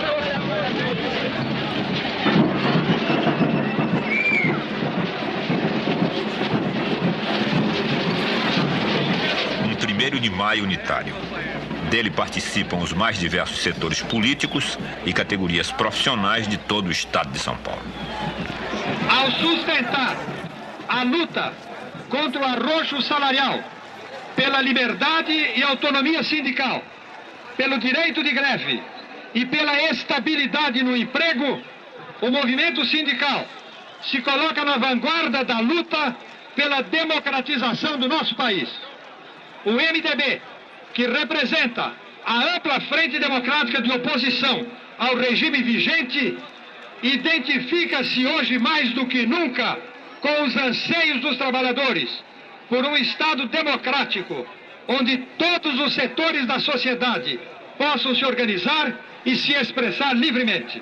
Um 1º de maio unitário. Dele participam os mais diversos setores políticos e categorias profissionais de todo o estado de São Paulo. Ao sustentar a luta contra o arroxo salarial, pela liberdade e autonomia sindical, pelo direito de greve e pela estabilidade no emprego, o movimento sindical se coloca na vanguarda da luta pela democratização do nosso país. O MDB, que representa a ampla frente democrática de oposição ao regime vigente, identifica-se hoje mais do que nunca com os anseios dos trabalhadores por um Estado democrático, onde todos os setores da sociedade possam se organizar e se expressar livremente.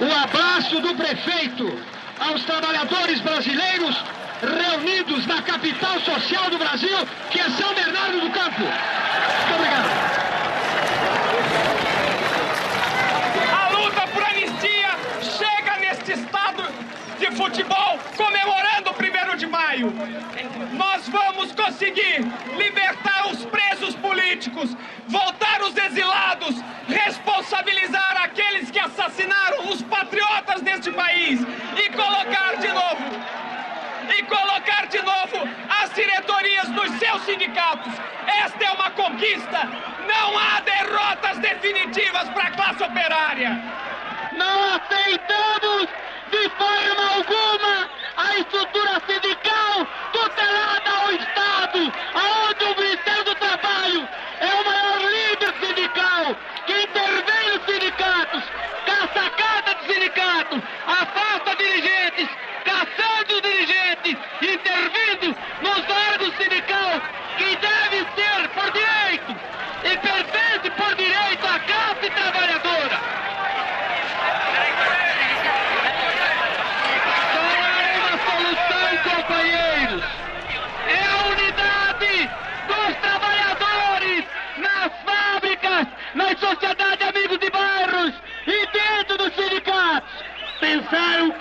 O abraço do prefeito aos trabalhadores brasileiros reunidos na capital social do Brasil, que é São Bernardo do Campo. Muito obrigado. A luta por anistia chega neste estado de futebol, comemorando o 1º de maio. Nós vamos conseguir libertar os presos políticos, voltar os exilados, responsabilizar aqueles que assassinaram os patriotas deste país e colocar de novo as diretorias nos seus sindicatos. Esta é uma conquista. Não há derrotas definitivas para a classe operária. Não aceitamos de forma alguma a estrutura sindical tutelada ao Estado, aonde o Ministério do Trabalho é o maior líder sindical que intervém nos sindicatos,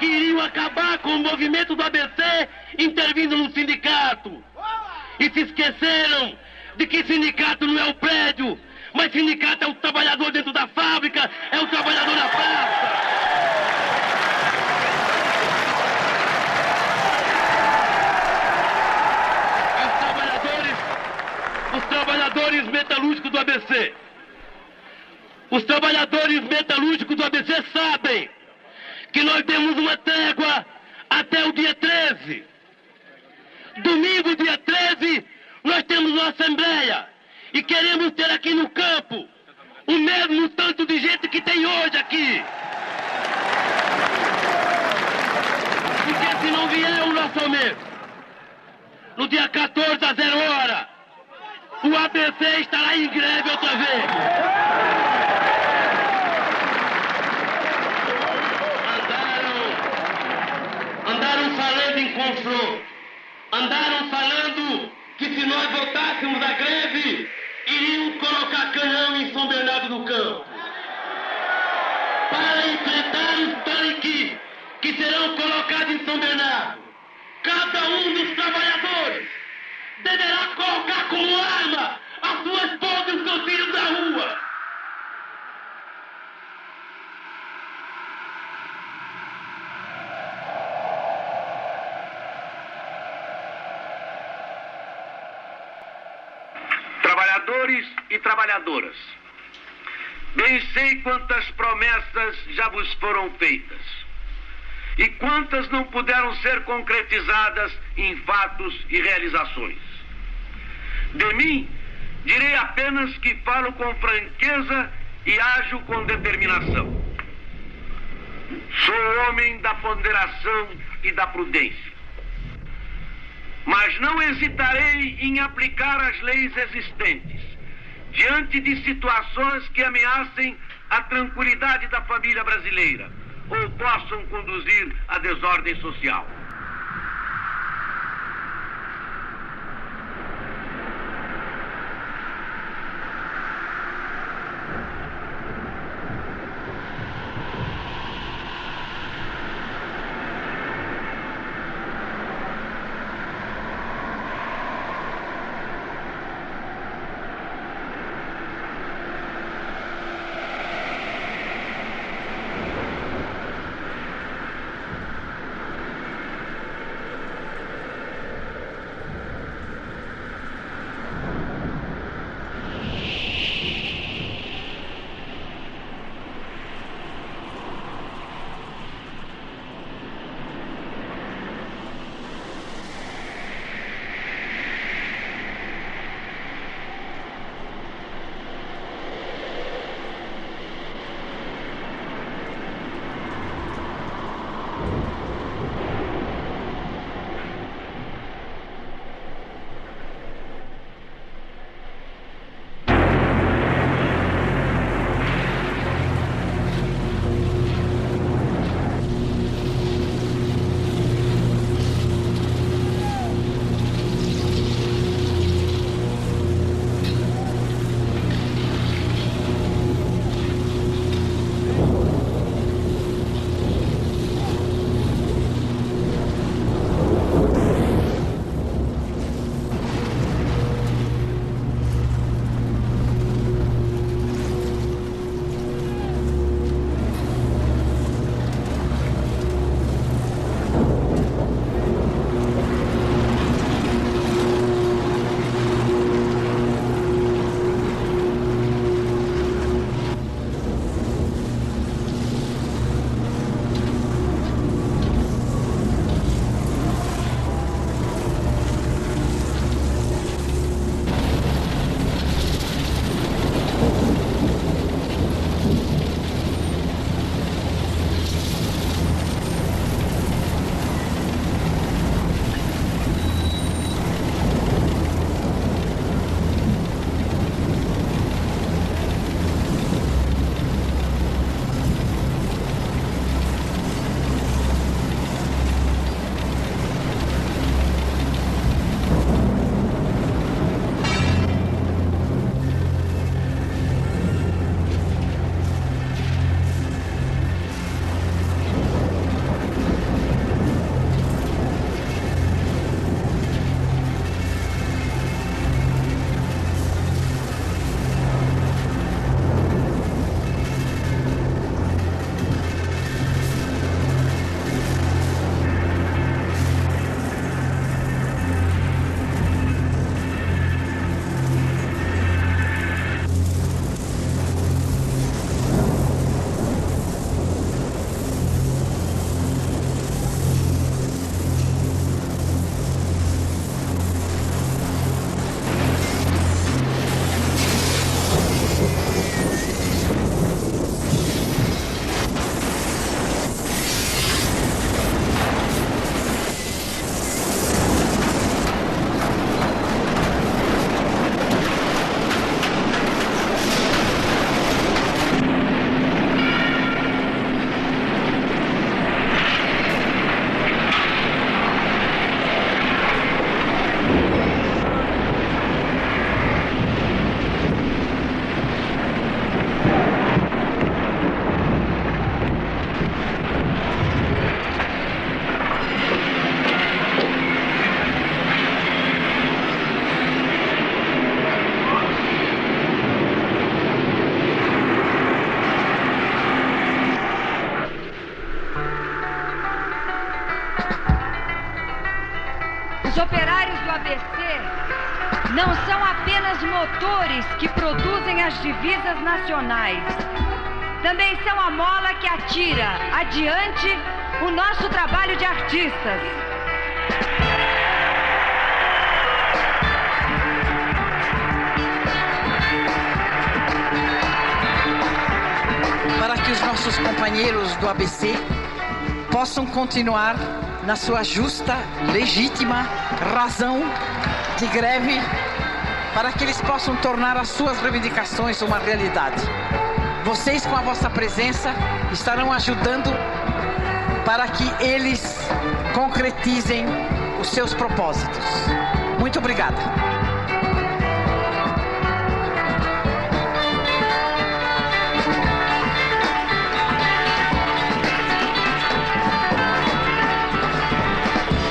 que iriam acabar com o movimento do ABC intervindo no sindicato. E se esqueceram de que sindicato não é o prédio, mas sindicato é o trabalhador dentro da fábrica, é o trabalhador na praça. Os trabalhadores metalúrgicos do ABC. Os trabalhadores metalúrgicos do ABC sabem que nós temos uma trégua até o dia 13. Domingo, dia 13, nós temos uma assembleia e queremos ter aqui no campo o mesmo tanto de gente que tem hoje aqui. Porque se não vier o nosso aumento, no dia 14 a 0 hora, o ABC estará em greve outra vez. Andaram falando em confronto. Andaram falando que se nós voltássemos à greve, iriam colocar canhão em São Bernardo do Campo. Para enfrentar os tanques que serão colocados em São Bernardo, cada um dos trabalhadores deverá colocar como arma a sua esposa e os seus filhos na rua. Trabalhadores e trabalhadoras, bem sei quantas promessas já vos foram feitas e quantas não puderam ser concretizadas em fatos e realizações. De mim, direi apenas que falo com franqueza e ajo com determinação. Sou homem da ponderação e da prudência. Mas não hesitarei em aplicar as leis existentes diante de situações que ameacem a tranquilidade da família brasileira ou possam conduzir à desordem social. ABC não são apenas motores que produzem as divisas nacionais. Também são a mola que atira adiante o nosso trabalho de artistas. Para que os nossos companheiros do ABC possam continuar na sua justa, legítima razão de greve, para que eles possam tornar as suas reivindicações uma realidade. Vocês, com a vossa presença, estarão ajudando para que eles concretizem os seus propósitos. Muito obrigada.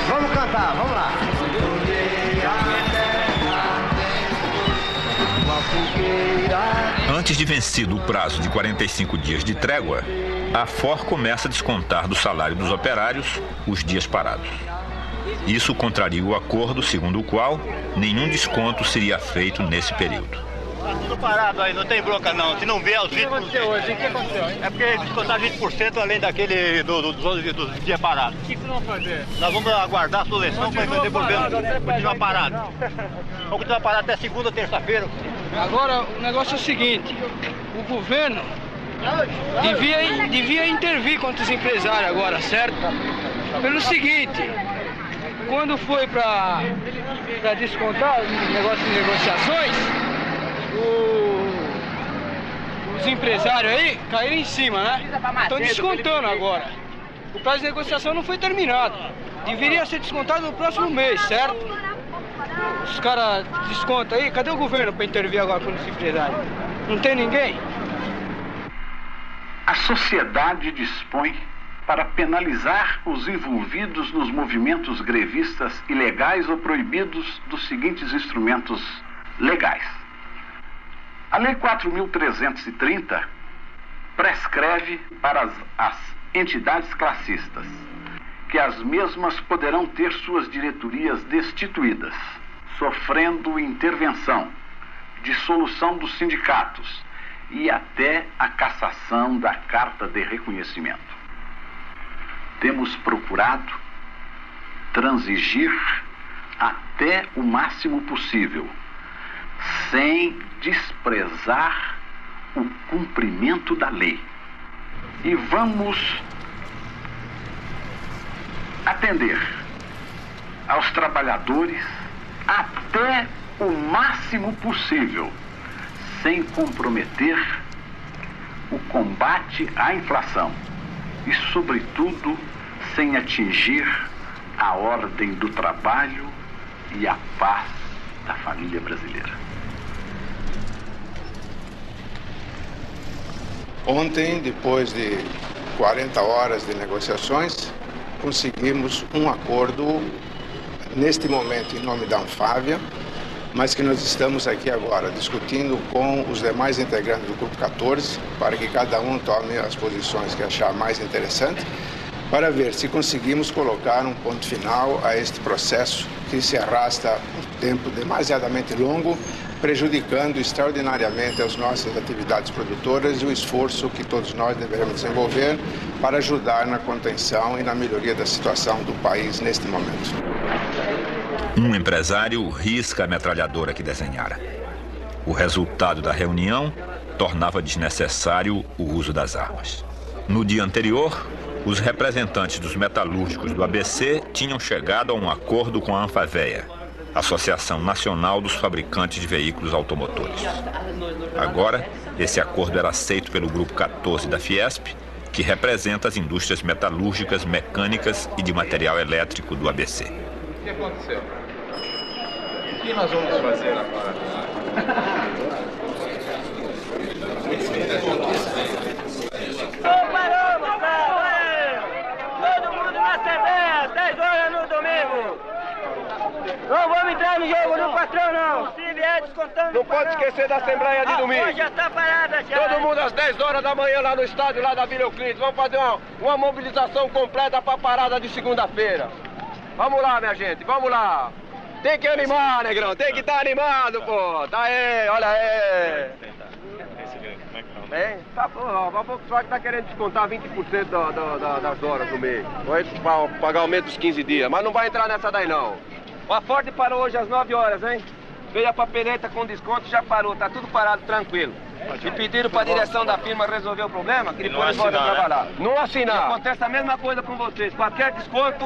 Vamos cantar, vamos lá. Antes de vencido o prazo de 45 dias de trégua, a FOR começa a descontar do salário dos operários os dias parados. Isso contraria o acordo segundo o qual nenhum desconto seria feito nesse período. Tá tudo parado aí, não tem bronca não. Se não vê os 20%. O que aconteceu hoje? O que aconteceu, hein? É porque descontaram 20% além daquele dos dias parados. O que vocês vão fazer? Nós vamos aguardar a solução para fazer governo. Continuar parado. Vamos continuar parado até segunda, terça-feira. Agora, o negócio é o seguinte, o governo devia intervir contra os empresários agora, certo? Pelo seguinte, quando foi para descontar o negócio de negociações, os empresários aí caíram em cima, né? Estão descontando agora. O prazo de negociação não foi terminado. Deveria ser descontado no próximo mês, certo? Os caras descontam aí, cadê o governo para intervir agora com os empresários? Não tem ninguém? A sociedade dispõe para penalizar os envolvidos nos movimentos grevistas ilegais ou proibidos dos seguintes instrumentos legais. A Lei 4.330 prescreve para as entidades classistas que as mesmas poderão ter suas diretorias destituídas, sofrendo intervenção, dissolução dos sindicatos e até a cassação da carta de reconhecimento. Temos procurado transigir até o máximo possível, sem desprezar o cumprimento da lei. E vamos atender aos trabalhadores até o máximo possível, sem comprometer o combate à inflação e, sobretudo, sem atingir a ordem do trabalho e a paz da família brasileira. Ontem, depois de 40 horas de negociações, conseguimos um acordo, neste momento, em nome da Anfávia, mas que nós estamos aqui agora discutindo com os demais integrantes do Grupo 14, para que cada um tome as posições que achar mais interessante, para ver se conseguimos colocar um ponto final a este processo que se arrasta um tempo demasiadamente longo, prejudicando extraordinariamente as nossas atividades produtoras e o esforço que todos nós devemos desenvolver para ajudar na contenção e na melhoria da situação do país neste momento. Um empresário risca a metralhadora que desenhara. O resultado da reunião tornava desnecessário o uso das armas. No dia anterior, os representantes dos metalúrgicos do ABC tinham chegado a um acordo com a Anfavea, Associação Nacional dos Fabricantes de Veículos Automotores. Agora, esse acordo era aceito pelo Grupo 14 da Fiesp, que representa as indústrias metalúrgicas, mecânicas e de material elétrico do ABC. O que aconteceu? O que nós vamos fazer agora? Paramos, todo mundo na Assembleia, 10 horas no domingo. Não vamos entrar no jogo do patrão, não. Se vier descontando... Não pode esquecer da Assembleia de domingo. Hoje já tá parada, já. Todo mundo às 10 horas da manhã lá no estádio, lá da Vila Euclides. Vamos fazer uma mobilização completa para a parada de segunda-feira. Vamos lá, minha gente, vamos lá. Tem que animar, negrão, tem que estar animado, pô. Tá aí, olha aí. Hein? Tá bom, a Volkswagen tá querendo descontar 20% das horas do mês. Pra pagar aumento dos 15 dias, mas não vai entrar nessa daí não. A Ford parou hoje às 9 horas, hein? Veio a papeleta com desconto, já parou, tá tudo parado, tranquilo. E pediram pra direção da firma resolver o problema, que depois volta a trabalhar. Não assinar. E acontece a mesma coisa com vocês, qualquer desconto,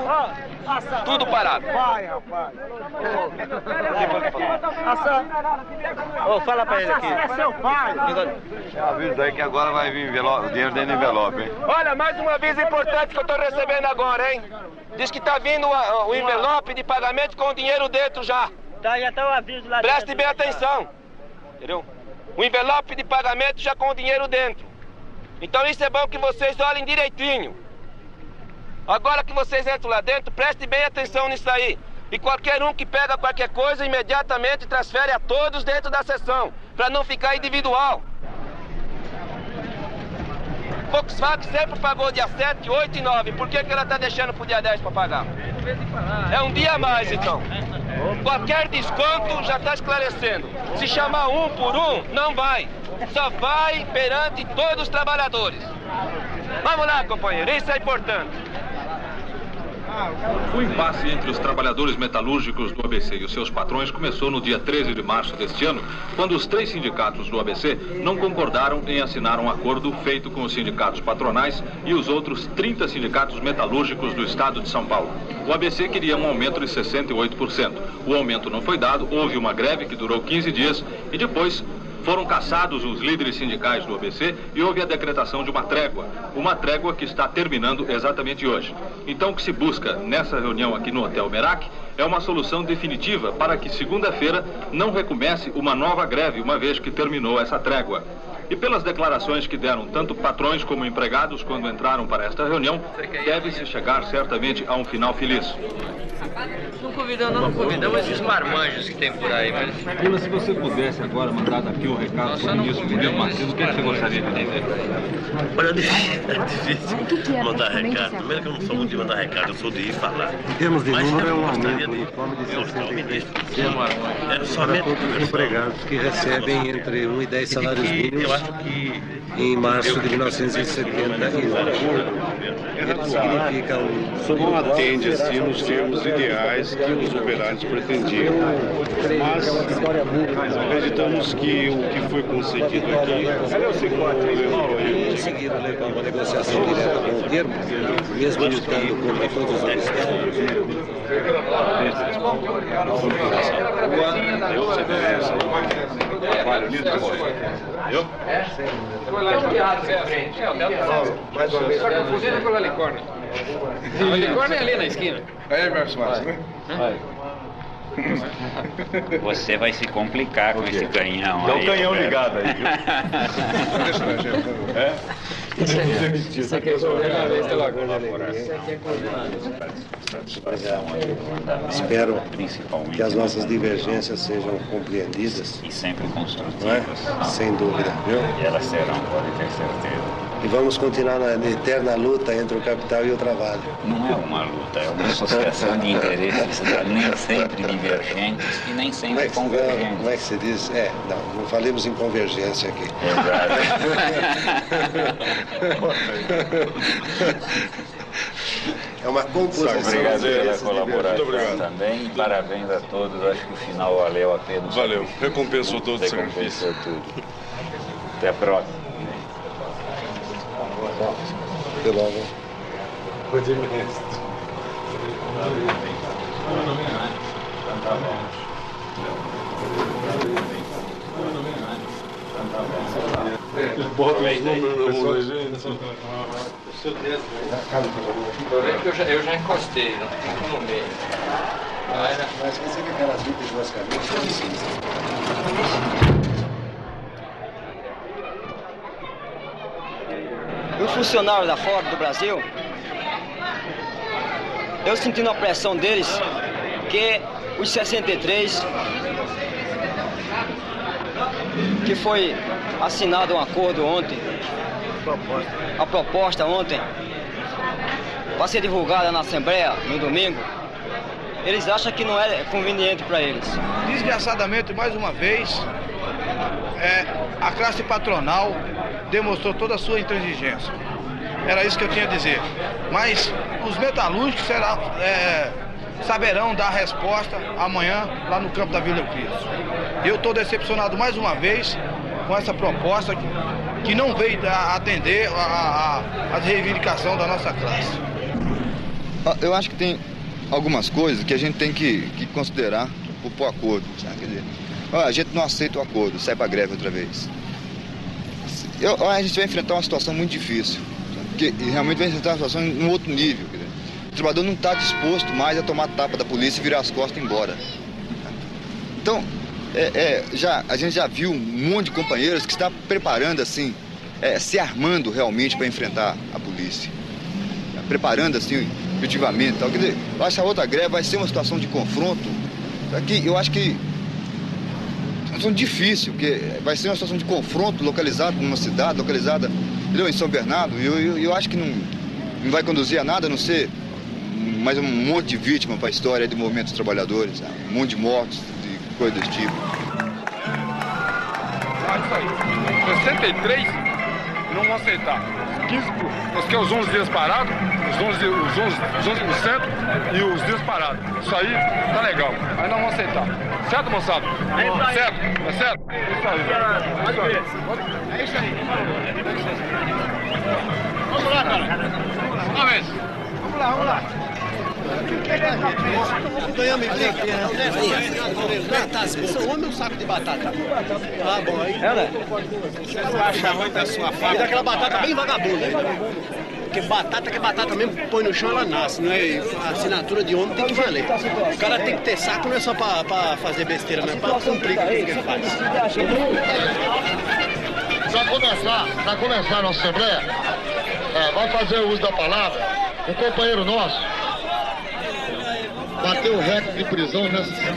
tudo parado. Vai, rapaz. Fala pra ele aqui. É seu pai. Avisa aí que agora vai vir o dinheiro dentro do envelope, hein? Olha, mais um aviso importante que eu tô recebendo agora, hein? Diz que tá vindo o envelope de pagamento com o dinheiro dentro já. Tá, já tá o aviso lá dentro. Preste bem atenção, entendeu? O envelope de pagamento já com o dinheiro dentro. Então isso é bom que vocês olhem direitinho. Agora que vocês entram lá dentro, preste bem atenção nisso aí. E qualquer um que pega qualquer coisa, imediatamente transfere a todos dentro da sessão, para não ficar individual. Volkswagen sempre pagou dia 7, 8 e 9. Por que ela está deixando pro dia 10 para pagar? É um dia a mais, então. Qualquer desconto já está esclarecendo. Se chamar um por um, não vai. Só vai perante todos os trabalhadores. Vamos lá, companheiro, isso é importante. O impasse entre os trabalhadores metalúrgicos do ABC e os seus patrões começou no dia 13 de março deste ano, quando os 3 sindicatos do ABC não concordaram em assinar um acordo feito com os sindicatos patronais e os outros 30 sindicatos metalúrgicos do estado de São Paulo. O ABC queria um aumento de 68%. O aumento não foi dado, houve uma greve que durou 15 dias e depois foram caçados os líderes sindicais do ABC e houve a decretação de uma trégua que está terminando exatamente hoje. Então o que se busca nessa reunião aqui no Hotel Merak é uma solução definitiva para que segunda-feira não recomece uma nova greve, uma vez que terminou essa trégua. E pelas declarações que deram tanto patrões como empregados quando entraram para esta reunião, deve-se chegar certamente a um final feliz. Não convidamos esses marmanjos que tem por aí, mas... Lula, se você pudesse agora mandar daqui um recado para o ministro Guilherme Martins, o que você gostaria de dizer? Olha, é difícil mandar recado. Primeiro que eu não sou muito de mandar recado, eu sou de ir falar. Em termos de número, é um aumento uniforme de 63% para todos os empregados que recebem entre 1 e 10 salários mínimos em março de 1979. Ele significa não atende assim nos termos ideais que os operários pretendiam. Mas acreditamos que o que foi concedido aqui conseguiram levar uma negociação direta com o termo, mesmo lutando contra todos os obstáculos. Mais uma vez. Só confundindo com a Licorne. A Licorne é ali na esquina. É, Márcio, né? Você vai se complicar com esse canhão aí. Dá o canhão ligado aí, viu? Você quer jogar na vez da Laguna Espero que as nossas divergências sejam compreendidas. E sempre construtivas. Não é? Sem dúvida, viu? E elas serão, pode ter certeza. E vamos continuar na eterna luta entre o capital e o trabalho. Não é uma luta, é uma associação de interesses nem sempre divergentes e nem sempre convergentes. Como é que se diz? Não falemos em convergência aqui. É uma composição. Obrigado pela colaboração também. Parabéns a todos. Acho que o final valeu a pena. Valeu. Recompensou todo o sacrifício. Tudo. Até a próxima. Até logo. Pode ir mestre. Bota os números na legenda. Eu já encostei, não fico no meio. Mas esqueci que aquelas dicas duas cabeças. Um funcionário da Ford do Brasil, eu sentindo a pressão deles, que os 63, que foi assinado um acordo ontem, a proposta ontem, vai ser divulgada na Assembleia no domingo, eles acham que não é conveniente para eles. Desgraçadamente, mais uma vez, a classe patronal demonstrou toda a sua intransigência. Era isso que eu tinha a dizer. Mas os metalúrgicos saberão dar resposta amanhã lá no campo da Vila Euclides. Eu estou decepcionado mais uma vez com essa proposta que não veio atender a reivindicação da nossa classe. Eu acho que tem algumas coisas que a gente tem que considerar pro acordo. Sabe? Quer dizer, a gente não aceita o acordo, sai pra greve outra vez. A gente vai enfrentar uma situação muito difícil, porque realmente vai enfrentar uma situação em outro nível. Quer dizer, o trabalhador não está disposto mais a tomar tapa da polícia e virar as costas e ir embora. Então, a gente já viu um monte de companheiros que está preparando assim, se armando realmente para enfrentar a polícia. Preparando assim, efetivamente. Tal. Quer dizer, eu acho que a outra greve vai ser uma situação de confronto. Aqui, eu acho que é uma situação difícil, porque vai ser uma situação de confronto localizado numa cidade, localizada, entendeu, em São Bernardo. E eu acho que não vai conduzir a nada, a não ser mais um monte de vítimas para a história do movimento dos trabalhadores, sabe? Um monte de mortos, de coisas desse tipo. Isso aí. 63 não vão aceitar. 15, nós queremos os 11 dias parados, os 11% e os dias parados. Isso aí tá legal. Aí não vamos aceitar. Certo, moçada? Certo? É certo? Isso aí. É isso aí. Vamos lá, cara. Vamos ver. Vamos lá. Ganhamos emprego. São homem ou um saco de batata? Ah, bom, aí. Você não acha ruim da sua fábrica? E daquela batata bem vagabunda. Porque batata mesmo, põe no chão, ela nasce. Não é? A assinatura de homem tem que valer. O cara tem que ter saco, não é só pra fazer besteira, não é pra cumprir o que ele faz. Para começar a nossa assembleia, vai fazer o uso da palavra um companheiro nosso. Bateu o recorde de prisão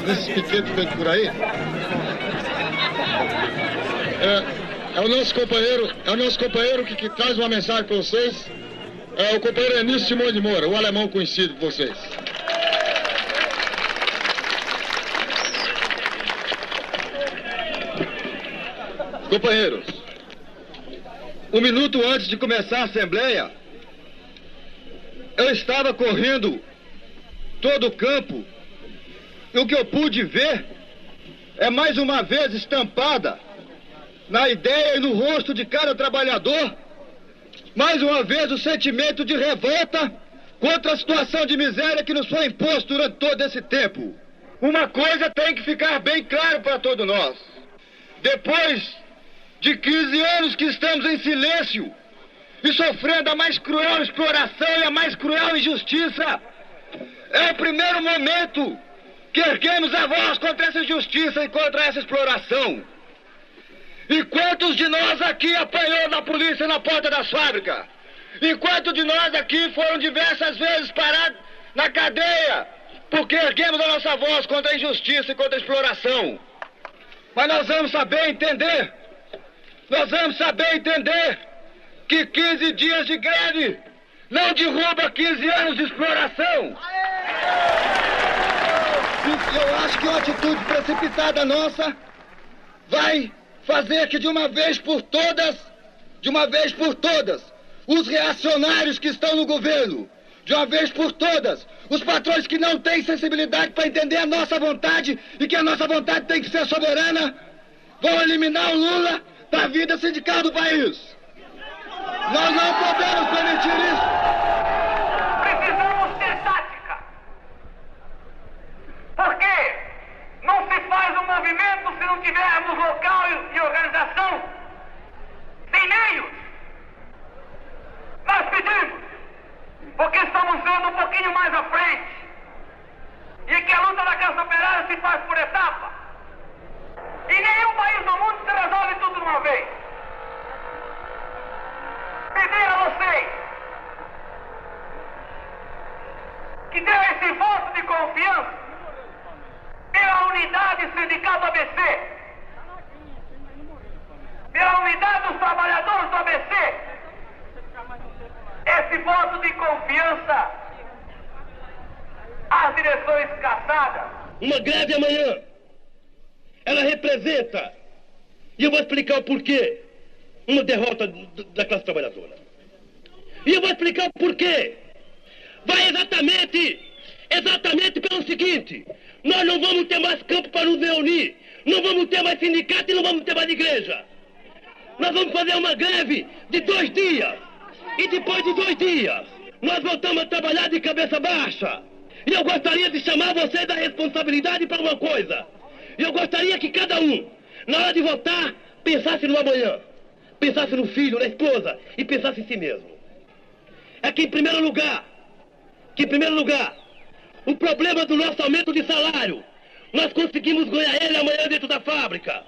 nesses piquetes feitos por aí. É o nosso companheiro que traz uma mensagem para vocês. É o companheiro Enício Simões de Moura, o alemão conhecido por vocês. Companheiros, um minuto antes de começar a assembleia, eu estava correndo todo o campo, e o que eu pude ver é mais uma vez estampada na ideia e no rosto de cada trabalhador, mais uma vez o sentimento de revolta contra a situação de miséria que nos foi imposto durante todo esse tempo. Uma coisa tem que ficar bem claro para todos nós. Depois de 15 anos que estamos em silêncio e sofrendo a mais cruel exploração e a mais cruel injustiça, é o primeiro momento que erguemos a voz contra essa injustiça e contra essa exploração. E quantos de nós aqui apanhou da polícia na porta das fábricas? E quantos de nós aqui foram diversas vezes parados na cadeia porque erguemos a nossa voz contra a injustiça e contra a exploração? Mas nós vamos saber entender que 15 dias de greve não derruba 15 anos de exploração. Eu acho que uma atitude precipitada nossa vai fazer que de uma vez por todas, os reacionários que estão no governo, de uma vez por todas, os patrões que não têm sensibilidade para entender a nossa vontade e que a nossa vontade tem que ser soberana, vão eliminar o Lula da vida sindical do país. Nós não podemos permitir isso. Precisamos ter tática. Porque não se faz um movimento se não tivermos local e organização. Sem meios. Nós pedimos, porque estamos vendo um pouquinho mais à frente, e que a luta da classe operária se faz por etapa. E nenhum país do mundo se resolve tudo de uma vez. Pedir a vocês que dê esse voto de confiança pela unidade sindical do ABC, pela unidade dos trabalhadores do ABC. Esse voto de confiança As direções cassadas. Uma greve amanhã, ela representa, e eu vou explicar o porquê, uma derrota da classe trabalhadora. E eu vou explicar o porquê. Vai exatamente pelo seguinte: nós não vamos ter mais campo para nos reunir, não vamos ter mais sindicato e não vamos ter mais igreja. Nós vamos fazer uma greve de 2 dias. E depois de 2 dias, nós voltamos a trabalhar de cabeça baixa. E eu gostaria de chamar vocês da responsabilidade para uma coisa. Eu gostaria que cada um, na hora de votar, pensasse no amanhã. Pensasse no filho, na esposa e pensasse em si mesmo. É que em primeiro lugar, o problema do nosso aumento de salário, nós conseguimos ganhar ele amanhã dentro da fábrica.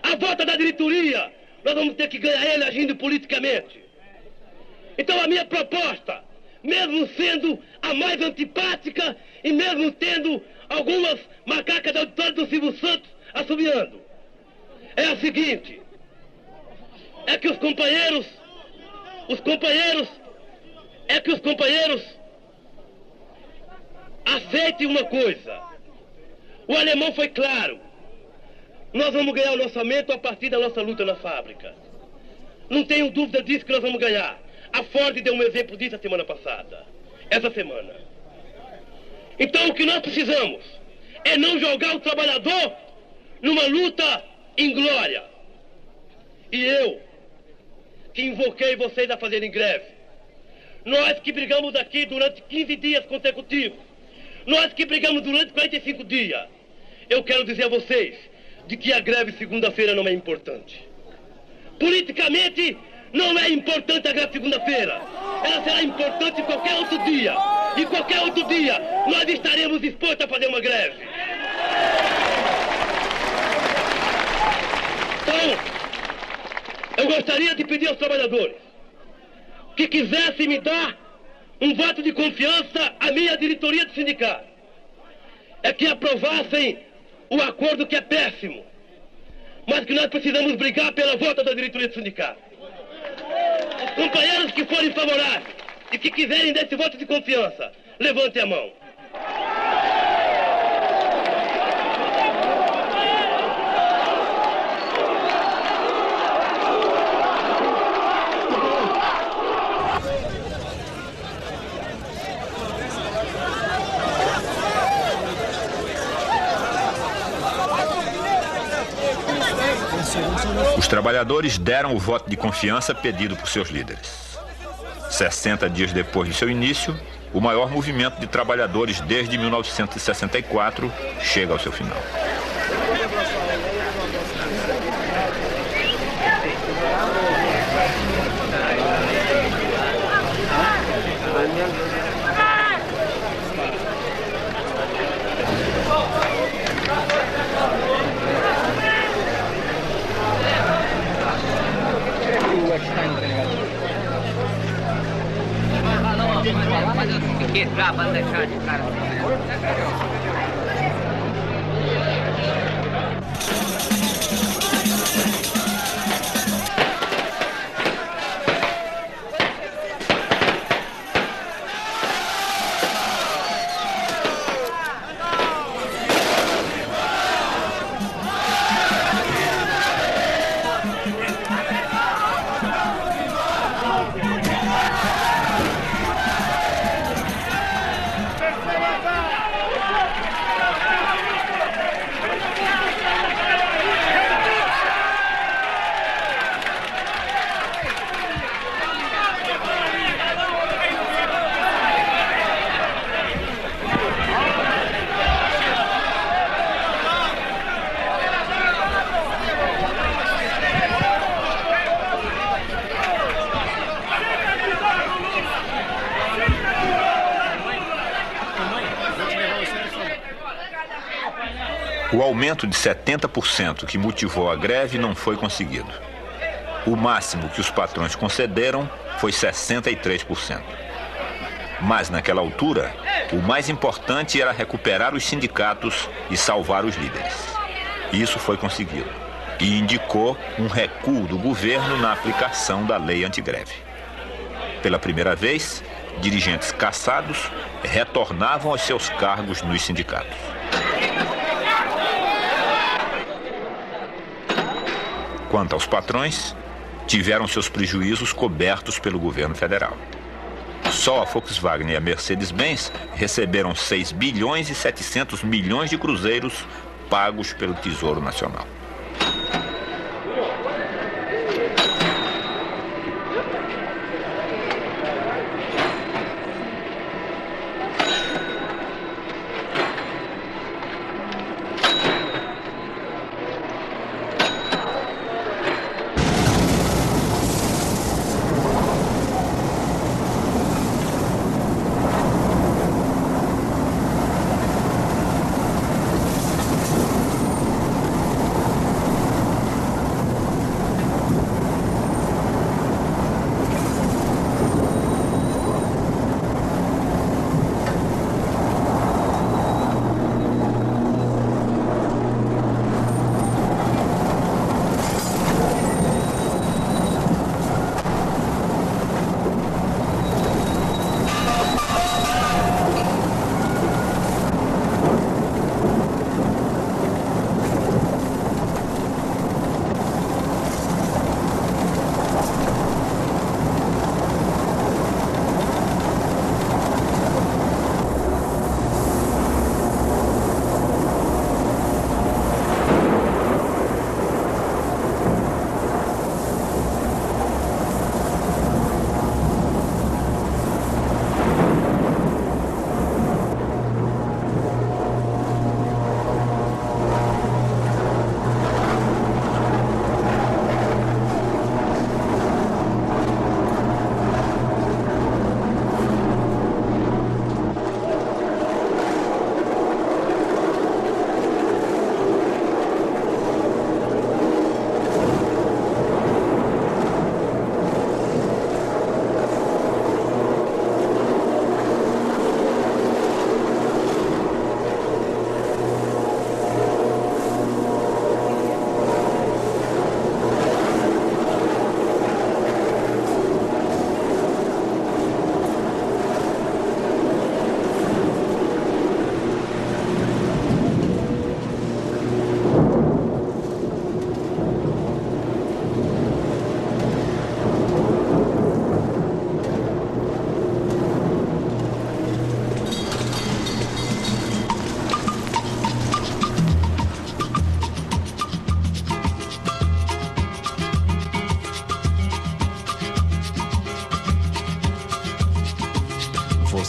A volta da diretoria, nós vamos ter que ganhar ele agindo politicamente. Então a minha proposta, mesmo sendo a mais antipática e mesmo tendo algumas macacas da auditório do Silvio Santos assobiando, é a seguinte: é que os companheiros aceitem uma coisa. O alemão foi claro. Nós vamos ganhar o nosso aumento a partir da nossa luta na fábrica. Não tenho dúvida disso que nós vamos ganhar. A Ford deu um exemplo disso a semana passada. Essa semana. Então o que nós precisamos é não jogar o trabalhador numa luta inglória. E eu, que invoquei vocês a fazerem greve, nós que brigamos aqui durante 15 dias consecutivos, nós que brigamos durante 45 dias, eu quero dizer a vocês de que a greve segunda-feira não é importante. Politicamente, não é importante a greve segunda-feira. Ela será importante qualquer outro dia. E qualquer outro dia, nós estaremos dispostos a fazer uma greve. Então, eu gostaria de pedir aos trabalhadores que quisessem me dar um voto de confiança à minha diretoria do sindicato. É que aprovassem o acordo, que é péssimo, mas que nós precisamos brigar pela volta da diretoria do sindicato. Os companheiros que forem favoráveis e que quiserem desse voto de confiança, levantem a mão. Os trabalhadores deram o voto de confiança pedido por seus líderes. 60 dias depois de seu início, o maior movimento de trabalhadores desde 1964 chega ao seu final. Que já vai deixar de cara. O aumento de 70% que motivou a greve não foi conseguido. O máximo que os patrões concederam foi 63%. Mas, naquela altura, o mais importante era recuperar os sindicatos e salvar os líderes. Isso foi conseguido. E indicou um recuo do governo na aplicação da lei antigreve. Pela primeira vez, dirigentes cassados retornavam aos seus cargos nos sindicatos. Quanto aos patrões, tiveram seus prejuízos cobertos pelo governo federal. Só a Volkswagen e a Mercedes-Benz receberam 6 bilhões e 700 milhões de cruzeiros pagos pelo Tesouro Nacional.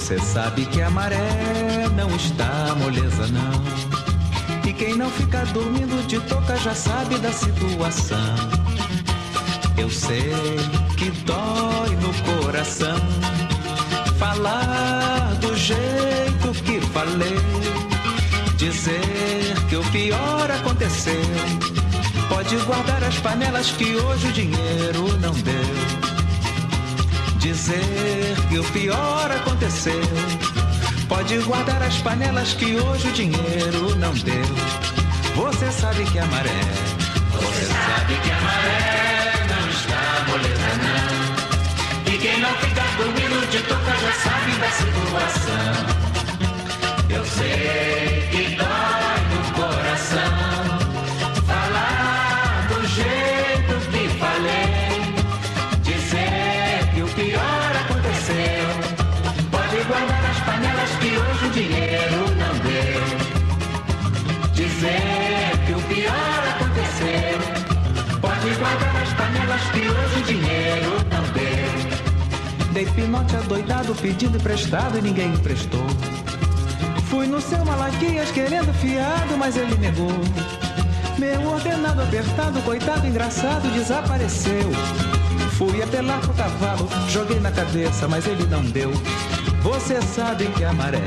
Você sabe que a maré não está moleza não. E quem não fica dormindo de toca já sabe da situação. Eu sei que dói no coração falar do jeito que falei, dizer que o pior aconteceu. Pode guardar as panelas que hoje o dinheiro não deu. Dizer que o pior aconteceu. Pode guardar as panelas que hoje o dinheiro não deu. Você sabe que a maré, você sabe que a maré não está moleza não. E quem não fica dormindo de toca já sabe da situação. Eu sei que dói no coração falar do jeito que falei. Guardar as panelas que hoje o dinheiro não deu. Dizer que o pior aconteceu. Pode guardar as panelas que hoje o dinheiro não deu. Dei pinote adoidado pedindo emprestado e ninguém emprestou. Fui no seu Malaquias querendo fiado, mas ele negou. Meu ordenado apertado, coitado engraçado, desapareceu. Fui apelar pro cavalo, joguei na cabeça, mas ele não deu. Você sabe que a maré,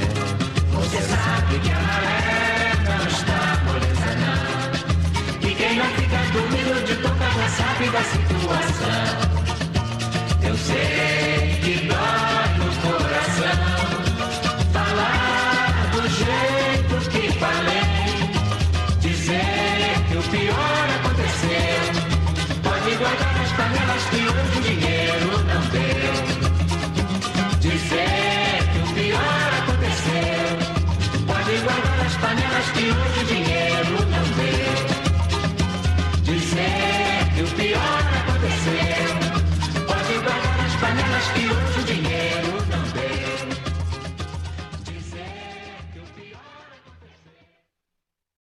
você sabe que a maré não está moleza não. E quem não fica dormindo de toca já sabe da situação. Eu sei